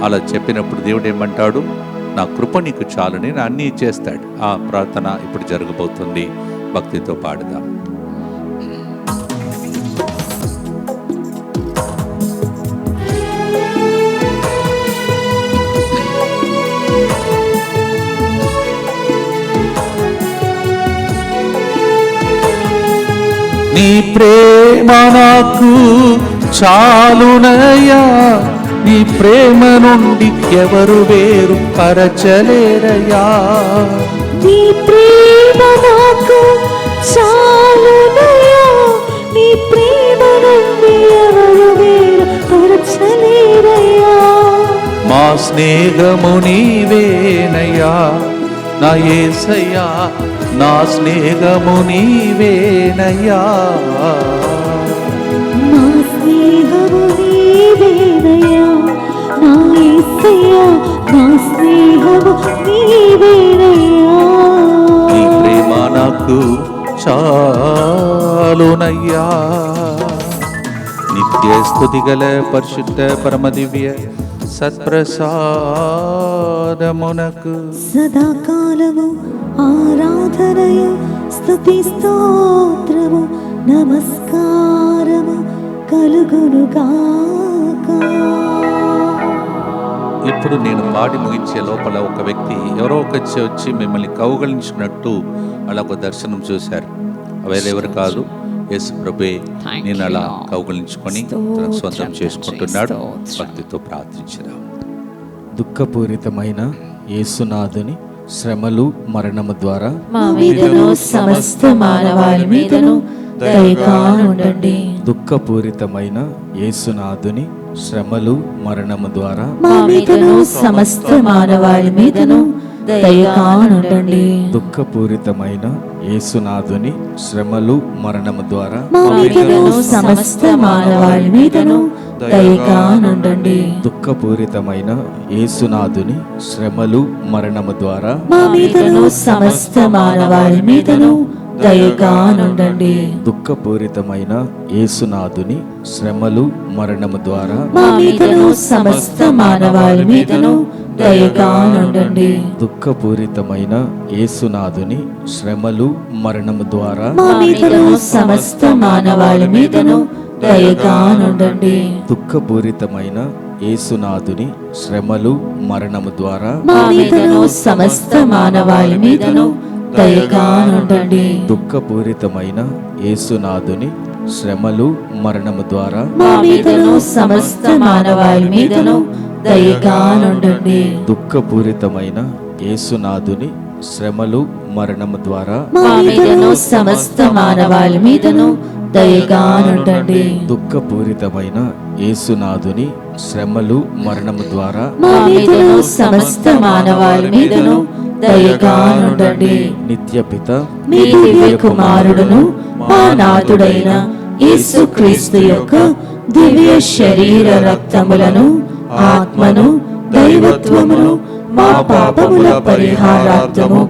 అలా చెప్పినప్పుడు దేవుడు ఏమంటాడు, నా కృప నీకు చాలు, నేను అన్నీ చేస్తాడు. ఆ ప్రార్థన ఇప్పుడు జరగబోతుంది. భక్తితో పాడుదాం. నీ ప్రేమ నాకు చాలునయ్యా, నీ ప్రేమ నుండి ఎవరు వేరు పరచలేరయ్యా. నీ ప్రేమ నాకు చాలునయ్యా, నీ ప్రేమ నుండి ఎవరు వేరు పరచలేరయ్యా. మా స్నేహము నీవేనయ్యా నా యేసయ్యా, నా స్నేహము నీవేనయ్యా. నా స్నేహము నీవేనయ్యా, నా యేసయ్యా, నా స్నేహము నీవేనయ్యా. నీ ప్రేమ నాకు చాలునయ్యా. నిత్య స్తుతి గల పరిశుద్ధ పరమ దివ్య సత్ప్రసాదమునకు సదాకాలము ఆరాధనయు స్తుతి స్తోత్రము నమస్కారము కలుగునుగాక. ఇప్పుడు నేను పాడి ముగించే లోపల ఒక వ్యక్తి ఎవరో వచ్చి మిమ్మల్ని కౌగలించినట్టు అలా ఒక దర్శనం చూశారు. వేరెవరు కాదు, యేసు ప్రభువే నేను అలా కౌగలించుకొని తన సొంతం చేసుకుంటున్నాడు. భక్తితో ప్రార్థించిరా. దుఃఖపూరితమైన యేసునాథుని శ్రమలు మరణము ద్వారా మా మీదను సమస్త మానవాళి మీదను దయగా ఉండండి. దుఃఖపూరితమైన యేసునాథుని శ్రమలు మరణము ద్వారా మా మీదను సమస్త మానవాళి మీదను దయగా ఉండండి. దుఃఖపూరితమైన యేసునాథుని శ్రమలు మరణము ద్వారా మా మీదను సమస్త మానవాళి మీదను దయగా ఉండండి. దుఃఖపూరితమైన యేసునాథుని శ్రమలు మరణము ద్వారా మా మీదను సమస్త మానవాళి మీదను దయగా ఉండండి. దుఃఖపూరితమైన యేసునాథుని శ్రమలు మరణము ద్వారా మా మీదను సమస్త మానవాళి మీదను దయగా ఉండండి. దుఃఖపూరితమైన యేసునాథుని శ్రమలు మరణము ద్వారా మా మీదను సమస్త మానవాళి మీదను దయగా ఉండండి. దుఃఖపూరితమైన యేసునాథుని శ్రమలు మరణము ద్వారా మా మీదను సమస్త మానవాళి మీదను దయగా ఉండండి. దుఃఖపూరితమైన యేసునాథుని శ్రమలు మరణము ద్వారా మా మీదను సమస్త మానవాళి మీదను దయగా ఉండండి. దుఃఖపూరితమైన యేసునాథుని శ్రమలు మరణము ద్వారా మా మీదను సమస్త మానవాళి మీదను దయగా ఉండండి. దుఃఖపూరితమైన యేసునాథుని శ్రమలు మరణము ద్వారా మా మీదను సమస్త మానవాళి మీదను దయగా ఉండండి. నిత్యపిత మీ దివ్య కుమారుడును మా నాథుడైన యేసుక్రీస్తు యొక్క దివ్య శరీర రక్తములను, ఆత్మను, దైవత్వమును మా పాపముల పరిహారార్థము,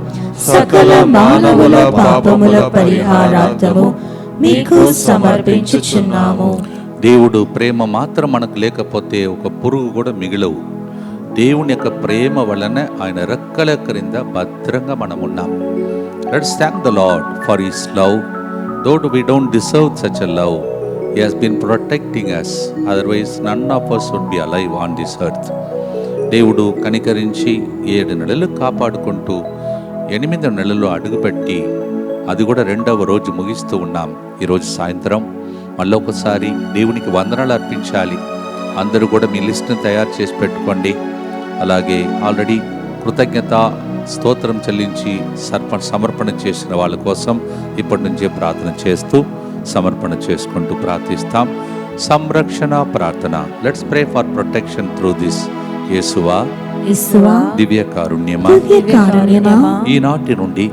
సకల మానవుల పాపముల పరిహారార్థము మీకు సమర్పించుచున్నాము. దేవుడు ప్రేమ మాత్రం మనకు లేకపోతే ఒక పురుగు కూడా మిగిలవు. దేవుని యొక్క ప్రేమ వలన ఆయన రెక్కల క్రింద భద్రంగా మనం ఉన్నాం. Let's thank the lord for his love. Though we don't deserve such a love, he has been protecting us, otherwise none of us would be alive on this earth. దేవుడు కనికరించి 7 నెలలు కాపాడుకుంటూ 8వ నెలలో అడుగుపెట్టి అది కూడా 2వ రోజు ముగిస్తూ ఉన్నాం. ఈరోజు సాయంత్రం మళ్ళీ ఒకసారి దేవునికి వందనాలు అర్పించాలి. అందరూ కూడా మీ లిస్ట్ని తయారు చేసి పెట్టుకోండి. అలాగే ఆల్రెడీ కృతజ్ఞత స్తోత్రం చెల్లించి సమర్పణ చేసిన వాళ్ళ కోసం ఇప్పటి నుంచే ప్రార్థన చేస్తూ సమర్పణ చేసుకుంటూ ప్రార్థిస్తాం. సంరక్షణ ప్రార్థన. Let's pray for protection through this. యేసువా, దివ్య కారుణ్యమా, ఈనాటి నుండి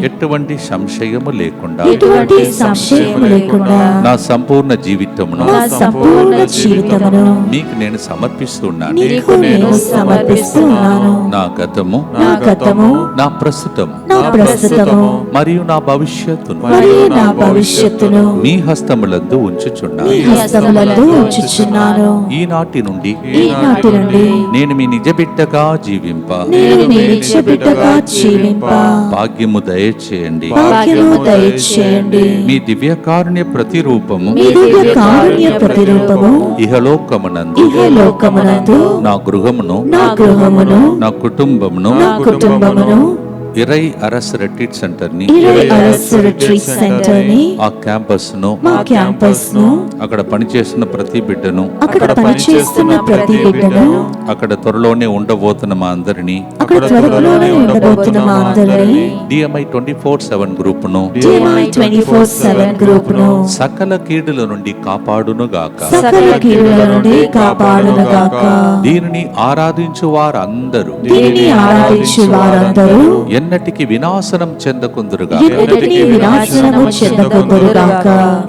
ఎటువంటి సంశయము లేకుండా నా సంపూర్ణ జీవితమును మీకు నేను సమర్పిస్తున్నాను. నా గతము, నా ప్రస్తుతము మరియు నా భవిష్యత్తును మీ హస్తములందు ఉంచుచున్నాను. ఈనాటి నుండి నేను మీ నిజ బిడ్డగా జీవింప భాగ్యము దయచేయండి. మీ దివ్య కారుణ్య ప్రతిరూపము ఇహలోకమునందు నా గృహమును, నా కుటుంబమును ఇరై అరస్ రెట్రీట్ సెంటర్ని, ఆ క్యాంపస్ ను, అక్కడ పనిచేస్తున్న ప్రతి బిడ్డను, అక్కడ త్వరలోనే ఉండబోతున్న మా అందరినీ, DMI 24/7 గ్రూపును సకల కీడుల నుండి కాపాడును గాక. దీనిని ఆరాధించు వారందరూ ఎన్నటికి వినాశనం చెందకుందురుగా.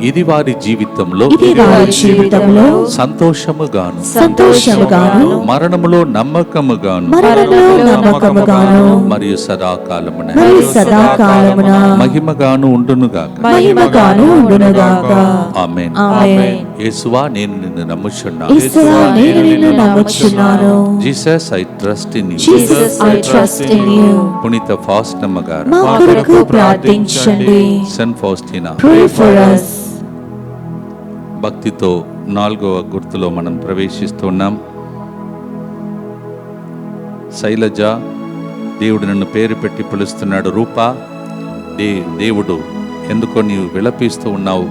ఇది వారి జీవితంలో సంతోషముగాను మరణములో నమ్మకముగాను మరియు సదాకాలమున మహిమగాను ఉండునుగాక. ఆమేన్. యేసువా, నేను నిన్ను నమ్ముచున్నాను. Jesus, I trust in you. పునీత ఫాస్టమ్మ గారు, సెయింట్ ఫౌస్టినా, భక్తితో 4వ గుర్తులో మనం ప్రవేశిస్తున్నాం. శైలజ, దేవుడు నన్ను పేరు పెట్టి పిలుస్తున్నాడు. రూపా, దేవుడు ఎందుకో నీవు విలపిస్తూ ఉన్నావు,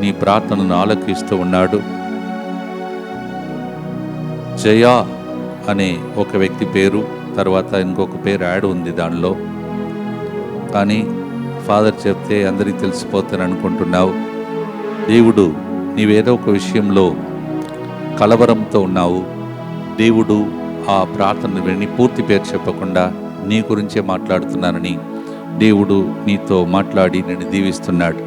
నీ ప్రార్థనను ఆలకిస్తూ ఉన్నాడు. జయ అనే ఒక వ్యక్తి పేరు, తర్వాత ఇంకొక పేరు యాడ్ ఉంది దానిలో. కానీ ఫాదర్ చెప్తే అందరికీ తెలిసిపోతాను అనుకుంటున్నావు. దేవుడు, నీవేదో ఒక విషయంలో కలవరంతో ఉన్నావు. దేవుడు ఆ ప్రార్థన విని పూర్తి పేరు చెప్పకుండా నీ గురించే మాట్లాడుతున్నానని దేవుడు నీతో మాట్లాడి నిన్ను దీవిస్తున్నాడు.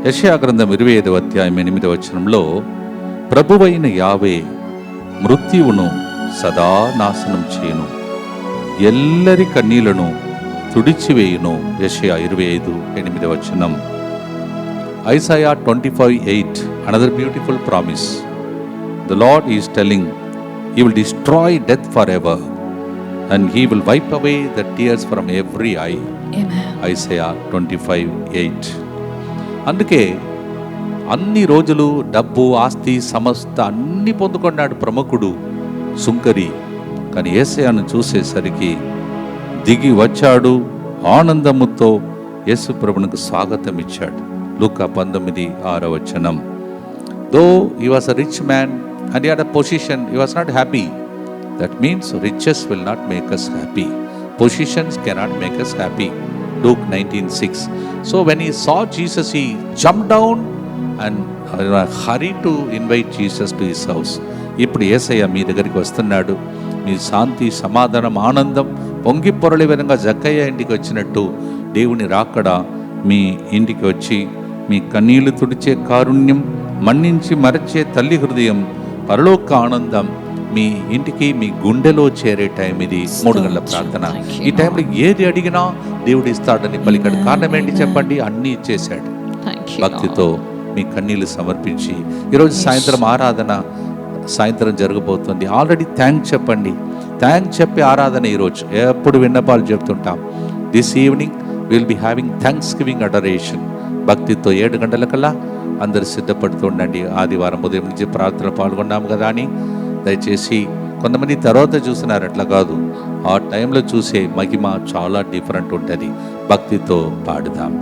యెషయా గ్రంథం 25వ అధ్యాయం 8వ వచనంలో, ప్రభువైన యావే మృత్యువును సదా నాశనం చేయును, ఎల్లరి కన్నీళ్లను తుడిచివేయును. యెషయా 25:8 వచనం. ఐసాయా 25:8, another beautiful promise. The Lord is telling, He will destroy death forever and He will wipe away the tears from every eye. ఐసాయా 25:8. అందుకే అన్ని రోజులు డబ్బు, ఆస్తి, సమస్త అన్ని పొందుకున్నాడు ప్రముఖుడు సుంకరి. కానీ యేసయ్యను చూసేసరికి దిగి వచ్చాడు, ఆనందముతో యేసు ప్రభువునకు స్వాగతం ఇచ్చాడు. లూకా 19:6 వచనం. దో he was a rich man and he had a position, he was not happy. That means riches will not make us happy. Positions cannot make us happy. Luke 19:6. So when he saw Jesus, he jumped down and hurried to invite Jesus to his house. ఇప్పుడు యేసయ్య మీ దగ్గరికి వస్తున్నాడు. మీ శాంతి, సమాధానం, ఆనందం పొంగి పొరలి విధంగా జక్కయ్య ఇంటికి వచ్చినట్టు దేవుని రాకడ మీ ఇంటికి వచ్చి మీ కన్నీళ్లు తుడిచే కారుణ్యం, మన్నించి మరచే తల్లి హృదయం, పరలోక ఆనందం మీ ఇంటికి, మీ గుండెలో చేరే టైం ఇది. 3 గంటల ప్రార్థన. ఈ టైంలో ఏది అడిగినా దేవుడు ఇస్తాడని పలికాడు. కారణం ఏంటి చెప్పండి? అన్నీ ఇచ్చేశాడు. భక్తితో మీ కన్నీళ్లు సమర్పించి ఈరోజు సాయంత్రం ఆరాధన జరగబోతుంది. ఆల్రెడీ థ్యాంక్స్ చెప్పండి. థ్యాంక్స్ చెప్పే ఆరాధన ఈరోజు. ఎప్పుడు విన్నపాలు చెప్తుంటాం. This evening will be having thanksgiving adoration. భక్తితో 7 గంటలకల్లా అందరు సిద్ధపడుతూ ఉండండి. ఆదివారం ఉదయం నుంచి ప్రార్థన పాల్గొన్నాము కదా అని దయచేసి కొంతమంది తర్వాత చూసినారు, అట్లా కాదు. ఆ టైంలో చూసే మహిమ చాలా డిఫరెంట్ ఉంటుంది. భక్తితో పాడుదాం.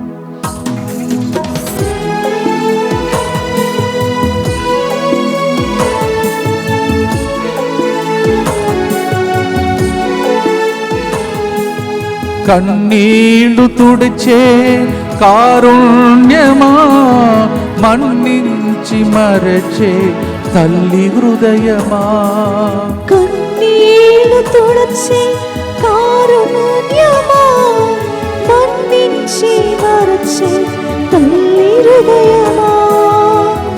కన్నీళ్లు తుడిచే కారుణ్యమా, మన్నించి మరచే తల్లి హృదయమా. కన్నీళ్లు తుడిచే కారుణ్యమా, మన్నించి మరచే తల్లి హృదయమా.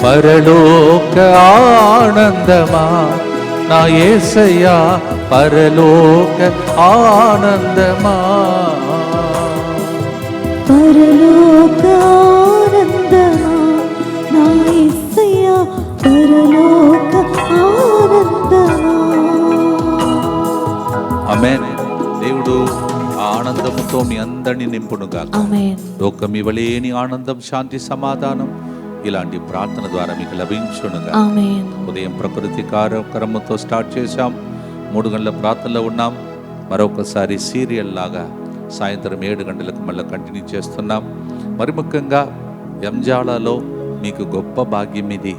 పరలోక ఆనందమా నా యేసయ్యా, పరలోక ఆనందమా. పరలోక ఆనందమా నా యేసయ్యా, పరలోక ఆనందమా. ఆమేన్. దేవుడు ఆ ఆనందముతో మీ అందరినీ నింపునుగాక. ఆమేన్. లోకం ఇవ్వలేని ఆనందం, శాంతి, సమాధానం ఇలాంటి ప్రార్థన ద్వారా మీకు లభించునుగా. ఆమేన్. ఉదయం ప్రకృతి కార్యక్రమంతో స్టార్ట్ చేశాం. 3 గంటల ప్రార్థనలో ఉన్నాం. మరొకసారి సీరియల్ లాగా సాయంత్రం 7 గంటలకు మళ్ళీ కంటిన్యూ చేస్తున్నాం. మరి ముఖ్యంగా ఎంజాలలో మీకు గొప్ప భాగ్యం ఇది.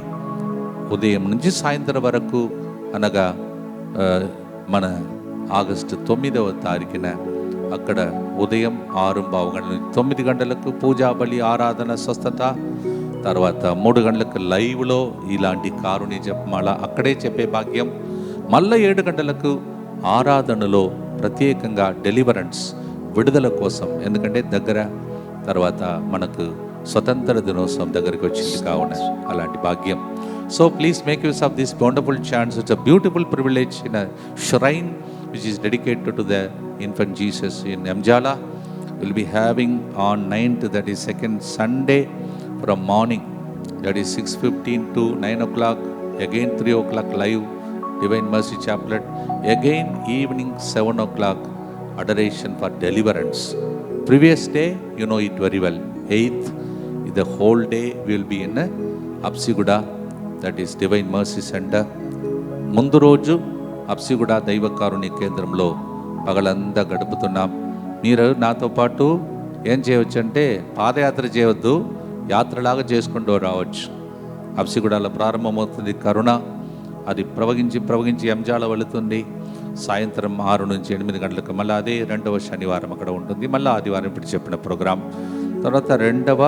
ఉదయం నుంచి సాయంత్రం వరకు, అనగా మన ఆగస్టు 9వ తారీఖున అక్కడ ఉదయం 6:15 గంటల నుంచి 9 గంటలకు పూజా బలి, ఆరాధన, స్వస్థత. తర్వాత 3 గంటలకు లైవ్లో ఇలాంటి కారుణ్య జపమాల అక్కడే చెప్పే భాగ్యం. మళ్ళీ 7 గంటలకు ఆరాధనలో ప్రత్యేకంగా డెలివరెన్స్, విడుదల కోసం. ఎందుకంటే దగ్గర తర్వాత మనకు స్వతంత్ర దినోత్సవం దగ్గరికి వచ్చింది కావున అలాంటి భాగ్యం. So please make use of this wonderful chance. It's a beautiful privilege in a shrine which is dedicated to the infant Jesus in Emjala. We'll be having on 9th, that is second Sunday, from morning, that is 6:15 to 9 o'clock, again 3 o'clock live Divine Mercy Chaplet, again evening 7 o'clock adoration for deliverance. Previous day, you know it very well, 8th, the whole day we will be in Apsiguda, that is Divine Mercy Center. ముందు రోజు అప్సిగూడ దైవ కారుణ్య కేంద్రంలో పగలంతా గడుపుతున్నాం. మీరు నాతో పాటు ఏం చేయవచ్చు అంటే, పాదయాత్ర చేయవద్దు, యాత్రలాగా చేసుకుంటూ రావచ్చు. అప్సిగూడలో ప్రారంభమవుతుంది కరుణ, అది ప్రవహించి ఎంజాల వెళుతుంది. సాయంత్రం 6 నుంచి 8 గంటలకు మళ్ళీ అదే 2వ శనివారం అక్కడ ఉంటుంది. మళ్ళీ ఆదివారం ఇప్పుడు చెప్పిన ప్రోగ్రాం. తర్వాత 2వ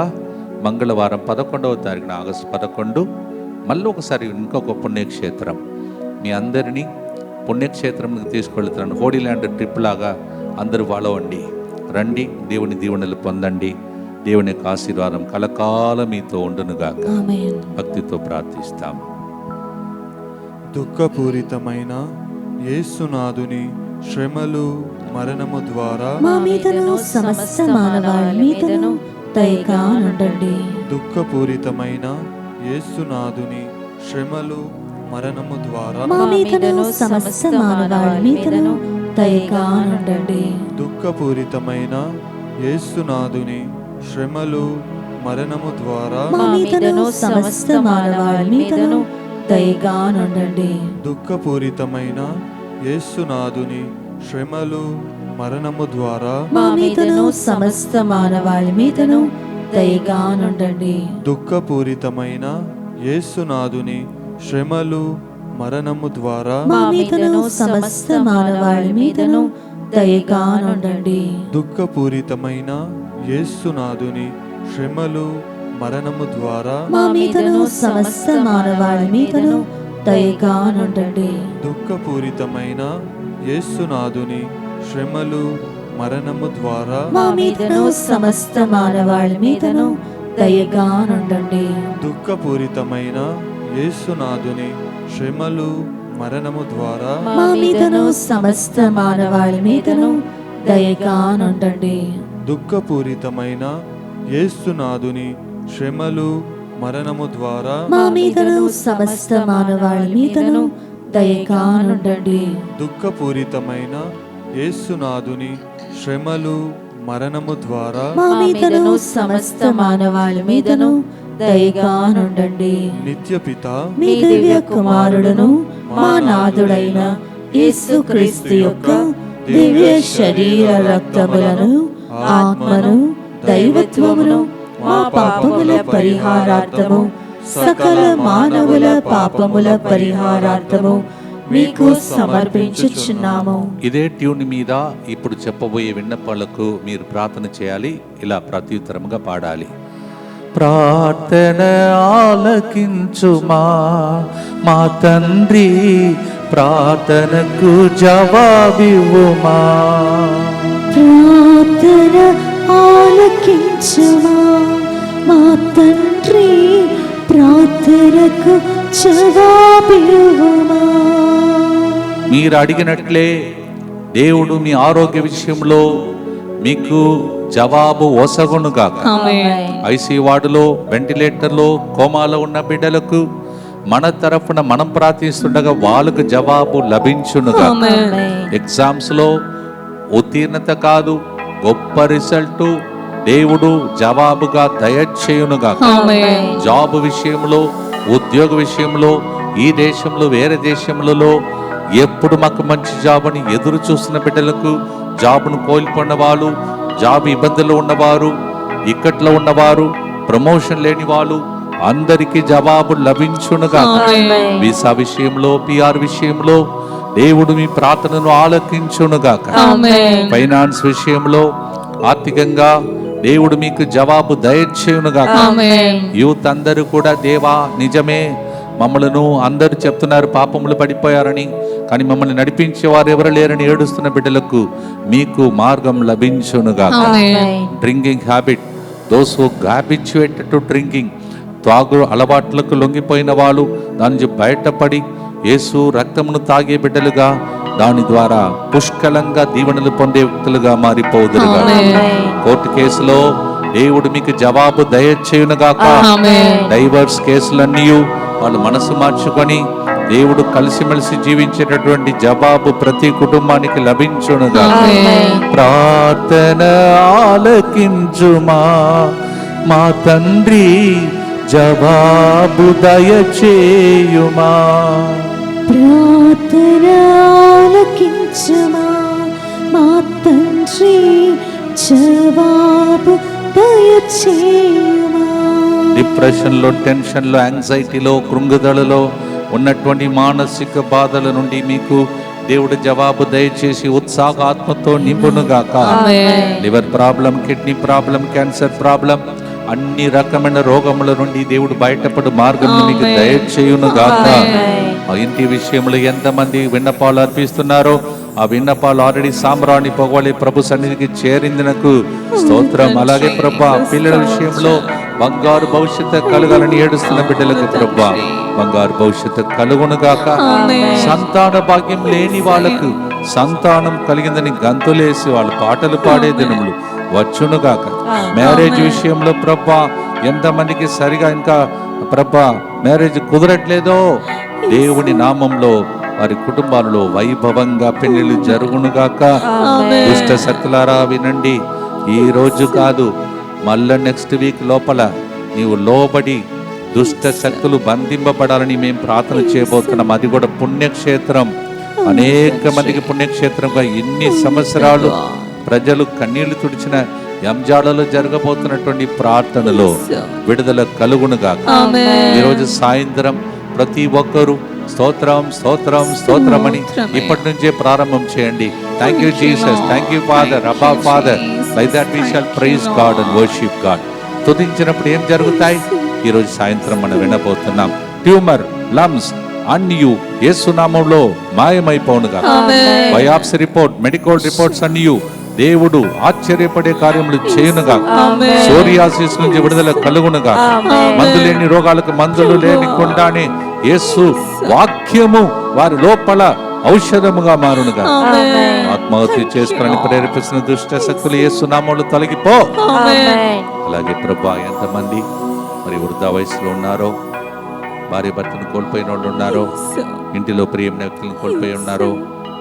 మంగళవారం 11వ తారీఖున ఆగస్టు 11 మళ్ళీ ఒకసారి ఇంకొక పుణ్యక్షేత్రం. మీ అందరినీ పుణ్యక్షేత్రంకి తీసుకెళ్తున్నాను. హోలీ ల్యాండ్ ట్రిప్ లాగా అందరూ ఫాలో అవ్వండి, రండి, దేవుని దీవెనలు పొందండి. దేవుని యొక్క ఆశీర్వాదం కలకాలం మీతో ఉండునుగాక. భక్తితో ప్రార్థిస్తాం. దుఃఖపూరితమైన యేసునాథుని శ్రమలు, మరణము ద్వారా మా మీదను సమస్త మానవాళి మీదను దయగా నుండండి. దుఃఖపూరితమైన యేసునాథుని శ్రమలు, మరణము ద్వారా మా మీదను సమస్త మానవాళి మీదను దయగా నుండండి. దుఃఖపూరితమైన యేసునాథుని శ్రమలు, మరణము ద్వారా మా మీదను సమస్త మానవాళి మీదను దయగా నుండండి. దుఃఖపూరితమైన యేసునాథుని శ్రమలు, మరణము ద్వారా మా మీదను సమస్త మానవాళి మీదను దయగా నుండండి. దుఃఖపూరితమైన యేసునాథుని శ్రమలు, మరణము ద్వారా మా మీదను సమస్త మానవాళి మీదను దయగా నుండండి. దుఃఖపూరితమైన యేసునాథుని శ్రమలు, మరణము ద్వారా మా మీదను సమస్త మానవాళి మీదను దయగా నుండండి. దుఃఖపూరితమైన యేసునాథుని శ్రమలు, మరణము ద్వారా మా మీదను సమస్త మానవాళి మీదను దయగా నుండండి. దుఃఖపూరితమైన యేసునాథుని శ్రమలు, మరణము ద్వారా మా మీదను సమస్త మానవాళి మీదను దయగా నుండండి. దుఃఖపూరితమైన యేసునాథుని శ్రమలు, మరణము ద్వారా మా మీదను సమస్త మానవాళి మీదను దయగా నుండండి. దుఃఖపూరితమైన యేసునాథుని శ్రమలు, మరణము ద్వారా మా మీదను సమస్త మానవాళి మీదను దయగా నుండండి. నిత్యపిత మీ దివ్య కుమారుడును మా నాథుడైన యేసుక్రీస్తు యొక్క దివ్య శరీర రక్తములను, ఆత్మను, దైవత్వమును మా పాపముల పరిహారార్థము, సకల మానవుల పాపముల పరిహారార్థము మీకు సమర్పించుచున్నాము. ఇదే ట్యూన్ మీద ఇప్పుడు చెప్పబోయే విన్నపాలకు మీరు ప్రార్థన చేయాలి. ఇలా ప్రత్యుత్తరముగా పాడాలి. ప్రార్థన ఆలకించుమా మా తండ్రి, ప్రార్థనకు జవాబివ్వుమా. ప్రార్థన ఆలకించుమా మా తండ్రి, ప్రార్థనకు జవాబివ్వుమా. మీరు అడిగినట్లే దేవుడు మీ ఆరోగ్య విషయంలో మీకు జవాబు ఒసగునుగాక. ఐసీయూ వార్డులో, వెంటిలేటర్లో, కోమాలో ఉన్న బిడ్డలకు మన తరఫున మనం ప్రార్థిస్తుండగా వాళ్ళకు జవాబు లభించునుగాక. ఎగ్జామ్స్ లో ఉత్తీర్ణత కాదు, గొప్ప రిజల్ట్ దేవుడు జవాబుగా దయచేయునుగాక. జాబ్ విషయంలో, ఉద్యోగ విషయంలో, ఈ దేశంలో వేరే దేశంలో ఎప్పుడు మాకు మంచి జాబ్ అని ఎదురు చూస్తున్న బిడ్డలకు, జాబ్ను కోల్పోయిన వాళ్ళు, జాబ్ ఇబ్బందులు ఉన్నవారు, ఇక్కట్లో ఉన్నవారు, ప్రమోషన్ లేని వాళ్ళు అందరికీ జవాబు లభించునుగా. వీసా విషయంలో, పిఆర్ విషయంలో దేవుడు మీ ప్రార్థనను ఆలకించునుగాక. ఫైనాన్స్ విషయంలో, ఆర్థికంగా దేవుడు మీకు జవాబు దయచేయునుగాక. యూత్ అందరూ కూడా దేవా నిజమే, మమ్మలను అందరూ చెప్తున్నారు పాపములు పడిపోయారని, కానీ మమ్మల్ని నడిపించే వారు ఎవరు లేరని ఏడుస్తున్న బిడ్డలకు మీకు మార్గం లభించునుగాక. Drinking habit, those who habituated to drinking, తాగు అలవాట్లకు లొంగిపోయిన వాళ్ళు దాని నుంచి బయటపడి యేసు రక్తమును తాగే బిడ్డలుగా, దాని ద్వారా పుష్కలంగా దీవెనలు పొందే వ్యక్తులుగా మారిపోదురుగా. కోర్టు కేసులో దేవుడు మీకు జవాబు దయచేయునుగాక. డైవర్స్ కేసులన్నీ వాళ్ళు మనసు మార్చుకొని దేవుడు కలిసిమెలిసి జీవించేటటువంటి జవాబు ప్రతి కుటుంబానికి లభించునుగా. ప్రార్థన ఆలకించుమా మా తండ్రి, జవాబు దయచేయుమా. ప్రార్థన ఆలకించుమా మా తండ్రి, జవాబు దయచేయుమా. డిప్రెషన్లో, టెన్షన్లో, యాంగ్జైటీలో, కృంగుదలలో ఉన్నటువంటి మానసిక బాధల నుండి మీకు దేవుడు జవాబు దయచేసి ఉత్సాహ ఆత్మతో నింపునుగాక. Liver problem, kidney problem, cancer problem, అన్ని రకమైన రోగముల నుండి దేవుడు బయటపడు మార్గం మీకు దయచేయునుగాక. ఆ ఇంటి విషయంలో ఎంతమంది విన్నపాలు అర్పిస్తున్నారో ఆ విన్నపాలు ఆల్రెడీ సామ్రాణి పొగవలి ప్రభు సన్నిధికి చేరిందినకు స్తోత్రం. అలాగే ప్రభా పిల్లల విషయంలో బంగారు భవిష్యత్తు కలగాలని ఏడుస్తున్న బిడ్డలకు ప్రభా బంగారు భవిష్యత్తు కలుగునుగాక. సంతాన భాగ్యం లేని వాళ్ళకు సంతానం కలిగిందని గంతులేసి వాళ్ళు పాటలు పాడే దినములు వచ్చునుగాక. మ్యారేజ్ విషయంలో ప్రభా ఎంతమందికి సరిగా ఇంకా ప్రభా మ్యారేజ్ కుదరట్లేదో దేవుని నామంలో వారి కుటుంబాలలో వైభవంగా పెళ్లిళ్ళు జరుగునుగాక. దుష్ట శక్తులారా వినండి, ఈ రోజు కాదు మళ్ళా నెక్స్ట్ వీక్ లోపల నీవు లోబడి దుష్ట శక్తులు బంధింపబడాలని మేము ప్రార్థన చేయబోతున్నాం. అది కూడా పుణ్యక్షేత్రం, అనేక మందికి పుణ్యక్షేత్రంగా ఎన్ని సంవత్సరాలు ప్రజలు కన్నీళ్లు తుడిచిన ఎంజాడలో జరగబోతున్నటువంటి ప్రార్థనలో విడుదల కలుగునుగాక. ఈరోజు సాయంత్రం ప్రతి ఒక్కరూ స్తోత్రం స్తోత్రం స్తోత్రం అని ఇప్పటి నుంచే ప్రారంభం చేయండి. Thank you Jesus, thank you father, అబ్బా father, like that we shall praise God and worship God. స్తుతించినప్పుడు ఏం జరుగుతాయి? ఈరోజు సాయంత్రం మనం వినబోతున్నాం. ట్యూమర్, లమ్స్ అన్యు యేసు నామములో మాయమైపోనుగా. బయాప్సీ రిపోర్ట్, మెడికల్ రిపోర్ట్స్ అన్యు దేవుడు ఆశ్చర్యపడే కార్యములు చేయునుగా. సోరియాసిస్ నుంచి విడుదల కలుగునుగా. మందు లేని రోగాలకు మందులు లేనికుండానే యేసు వాక్యము వారి లోపల ఔషధముగా మారునుగా. ఆత్మహత్య చేసుకోవాలని ప్రేరేపిస్తున్న దుష్ట శక్తులు యేసు నామములో తొలగిపో. అలాగే ప్రభా ఎంతమంది మరి వృద్ధా వయసులో ఉన్నారో, భార్య భర్తను కోల్పోయిన వాళ్ళు ఉన్నారో, ఇంటిలో ప్రియమైన వ్యక్తులను కోల్పోయి ఉన్నారో,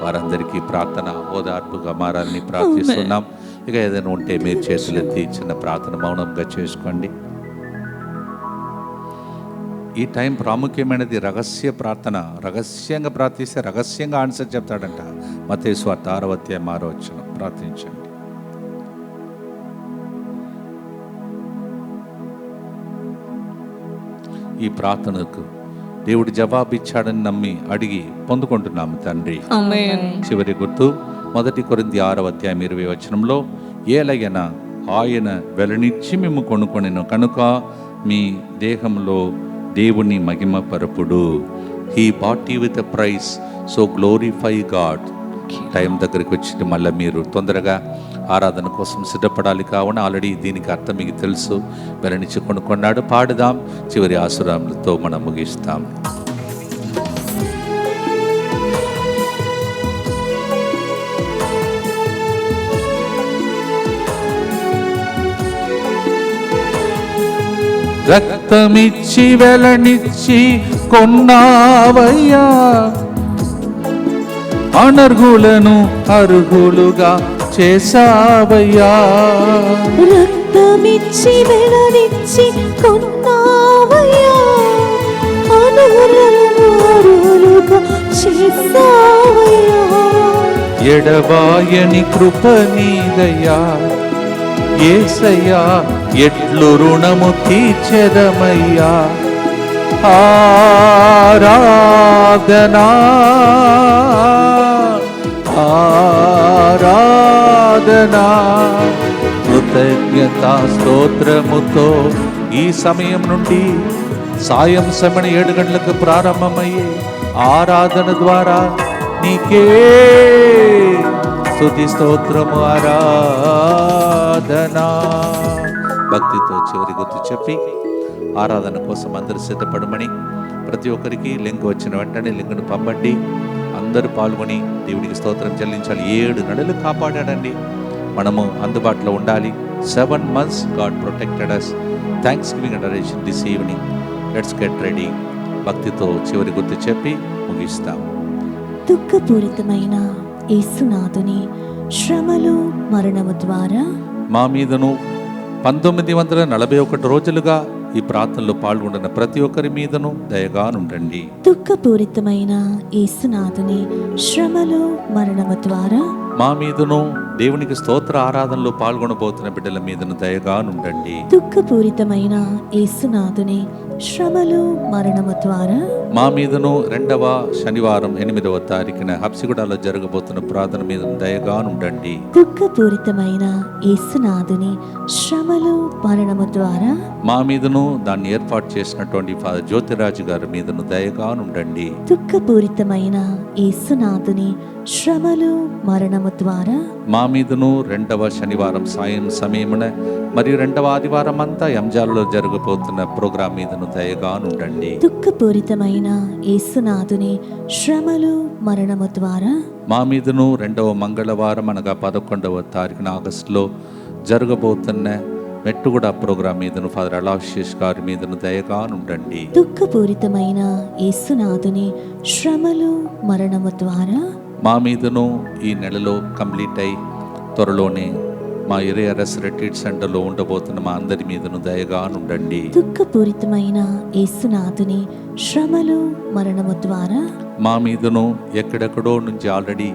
వారందరికీ ప్రార్థన ఓదార్పుగా మారాలని ప్రార్థిస్తున్నాం. ఇక ఏదైనా ఉంటే మీరు చేతులెత్తి చిన్న ప్రార్థన మౌనంగా చేసుకోండి. ఈ టైం ప్రాముఖ్యమైనది. రహస్య ప్రార్థన. రహస్యంగా ప్రార్థిస్తే రహస్యంగా ఆన్సర్ చెప్తాడంట. మత్తయి సువార్త 6వ అధ్యాయం 6వ వచనం. ప్రార్థించండి. ఈ ప్రార్థనకు దేవుడు జవాబిచ్చాడని నమ్మి అడిగి పొందుకుంటున్నాము తండ్రి. చివరి గుర్తు 1 కొరింథీ 6వ అధ్యాయం 20వ వచనంలో, ఏలయన ఆయన వెలనిచ్చి మేము కొనుకొనెను కనుక మీ దేహంలో దేవుని మహిమ పరపుడు. He bought you with a price, so glorify God. Time దగ్గరికి వచ్చి మళ్ళీ మీరు తొందరగా ఆరాధన కోసం సిద్ధపడాలి. కావున ఆల్రెడీ దీనికి అర్థం మీకు తెలుసు. వెలనిచ్చి కొనుక్కున్నాడు. పాడుదాం. చివరి ఆసురాములతో మనం ముగిస్తాం. రక్తమిచ్చి వెలనిచ్చి కొన్నావయ్యా, అనర్హులను అర్హులుగా చేసావయ్యా. రక్తమిచ్చి వెలనిచ్చి కొన్నావయ్యా, అనర్హులను అర్హులుగా చేసావయ్యా. ఎడబాయని కృప నీదయ్యా యేసయ్యా, ఎట్లు రుణము తీర్చెదమయ్యా. ఆరాధనా ఆరాధనా కృతజ్ఞతా స్తోత్రముతో ఈ సమయం నుండి సాయం సమయం 7 గంటలకు ప్రారంభమయ్యే ఆరాధన ద్వారా నీకే స్తుతి స్తోత్రము ఆరాధనా. భక్తితో చివరి గుర్తు చెప్పి ఆరాధన కోసం అందరూ సిద్ధపడమని, ప్రతి ఒక్కరికి లింక్ వచ్చిన వెంటనే లింక్ను పంపండి. అందరూ పాల్గొని దేవుడికి స్తోత్రం చెల్లించాలి. 7 నెలలు కాపాడాడండి. మనము అందుబాటులో ఉండాలి. 7 months God protected us. Thanks giving adoration this evening. Let's get ready. భక్తితో చివరి గుర్తు చెప్పి ముగిస్తాం. దుఃఖపూరితమైన యేసునాథుని శ్రమలు మరణము ద్వారా మా మీదను 1941 రోజులుగా ఈ ప్రార్థనలో పాల్గొంటున్న ప్రతి ఒక్కరి మీదను దయగానుండండి. దుఃఖపూరితమైన యేసునాథుని శ్రమలు మరణము ద్వారా మా మీదను దేవునికి స్తోత్ర ఆరాధనలో పాల్గొనబోతున్న బిడ్డల మీదను దయగానుండండి. దుఃఖపూరితమైన యేసునాథుని శ్రమలు మరణము ద్వారా మా మీదను 2వ శనివారం 8వ తారీఖున హబ్సిగూడలో జరగబోతున్న ప్రార్థన మీద దయగానుండండి. దుఃఖపూరితమైన యేసునాథుని శ్రమలు మరణము ద్వారా మా మీదను దాన్ని ఏర్పాటు చేసినటువంటి ఫాదర్ జ్యోతిరాజు గారి మీదను దయగానుండండి. దుఃఖపూరితమైన యేసునాథుని శ్రమలు మరణము ద్వారా మా మీదను 2వ శనివారం సాయం సమయమున మరియు 2వ ఆదివారం అంతా ఎంజాలలో జరగబోతున్న ప్రోగ్రాం మీదను దయగానుండండి. దుఃఖపూరితమైన యేసునాథుని శ్రమలు మరణము ద్వారా మా మీదను 2వ మంగళవారం అనగా 11వ తారీఖున ఆగస్టులో జరగబోతున్న మెట్టుగూడ ప్రోగ్రాం మీదను ఫాదర్ అలాషిష్ గారి మీదను దయగానుండండి. దుఃఖపూరితమైన యేసునాథుని శ్రమలు మరణము ద్వారా మా మీదను ఈ నెలలో కంప్లీట్ అయి త్వరలోనే మా ఏరియారస్ రిట్రీట్ సెంటర్లో ఉండబోతున్న మా అందరి మీదను దయగానుండండి. దుఃఖపూరితమైన యేసునాథుని శ్రమలు మరణము ద్వారా మా మీదను ఎక్కడెక్కడో నుంచి ఆల్రెడీ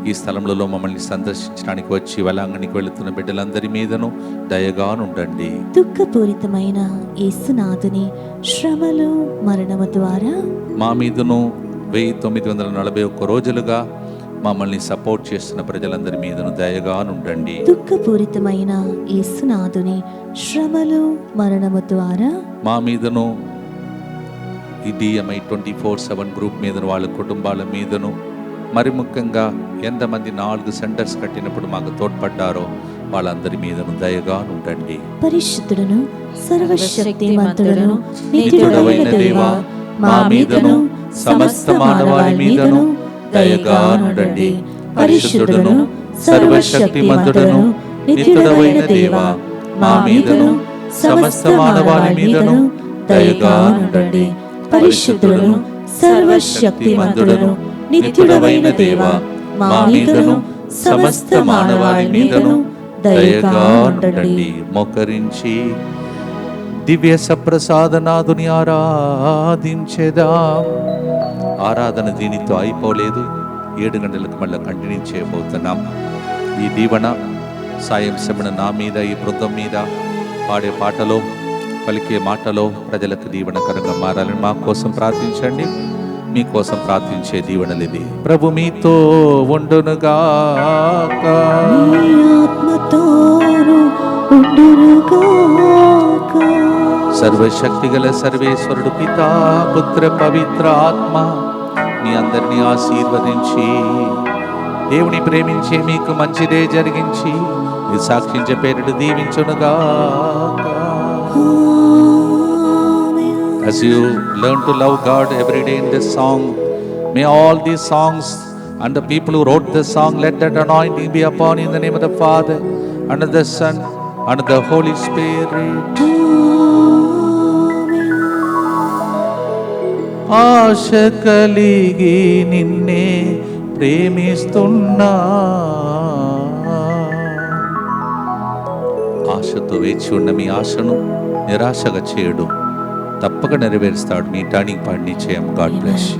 ఈ స్థలంలో మమ్మల్ని సందర్శించడానికి వచ్చి వేలాంగణికి వెళుతున్న బిడ్డలందరి మీదను దయగానుండండి. దుఃఖపూరితమైన యేసునాథుని శ్రమలు మరణము ద్వారా మా మీదను 1941 రోజులుగా మమ్మల్ని సపోర్ట్ చేస్తున్న ప్రజలందరి మీదను దయగానుండండి. దుఃఖపూరితమైన యేసునాథుని శ్రమలు మరణము ద్వారా మా మీదను ఈ DMI 24/7 గ్రూప్ మీదను వాళ్ళ కుటుంబాల మీదను మరి ముఖ్యంగా ఎంతమంది 4 సెంటర్స్ కట్టినప్పుడు మాకు తోడ్పడ్డారో వాళ్ళందరి మీదను దయగానుండండి. పరిశుద్ధుడును సర్వశక్తిమంతుడును నిత్యుడవైన దేవా, మా మీదను సమస్త మానవాళి మీదను దయగానుండండి. పరిశుద్ధుడును సర్వశక్తిమంతుడును నిత్యుడవైన దేవా, మా మీదను సమస్త మానవాళి మీదను దయగానుండండి. పరిశుద్ధుడును సర్వశక్తిమంతుడును నిత్యుడవైన దేవా, మా మీదను సమస్త మానవాళి మీదను దయగానుండండి. మోకరించి దివ్య సప్రసాదనాథుని ఆరాధించేదాం. ఆరాధన దీనితో అయిపోలేదు, 7 గంటలకు మళ్ళీ కంటిన్యూ చేయబోతున్నాం. ఈ దీవెన సాయం సమణ నా మీద, ఈ బృందం మీద పాడే పాటలో, పలికే మాటలో ప్రజలకు దీవెనకరంగా మారాలని మా కోసం ప్రార్థించండి. మీకోసం ప్రార్థించే దీవెనలు ఇది. ప్రభు మీతో ఉండునుగాక. సర్వశక్తి గల సర్వేశ్వరుడు పితా, పుత్ర, పవిత్ర ఆత్మ మీ అందరినీ ఆశీర్వదించి, దేవుని ప్రేమించి మీకు మంచిదే జరిగించి, మీ సాక్షించే పేరుడు దీవించునుగాక. As you learn to love God every day in this song, may all these songs and the people who wrote this song, let that anointing be upon you in the name of the Father and of the Son and of the Holy Spirit. ఆశ కలిగి నిన్నే ప్రేమిస్తున్నా, ఆశతో వేచి ఉన్న మీ ఆశను నిరాశగా చేయడు, తప్పక నెరవేరుస్తాడు. మీ టర్నింగ్ పాయింట్ నిశ్చయం. God bless you.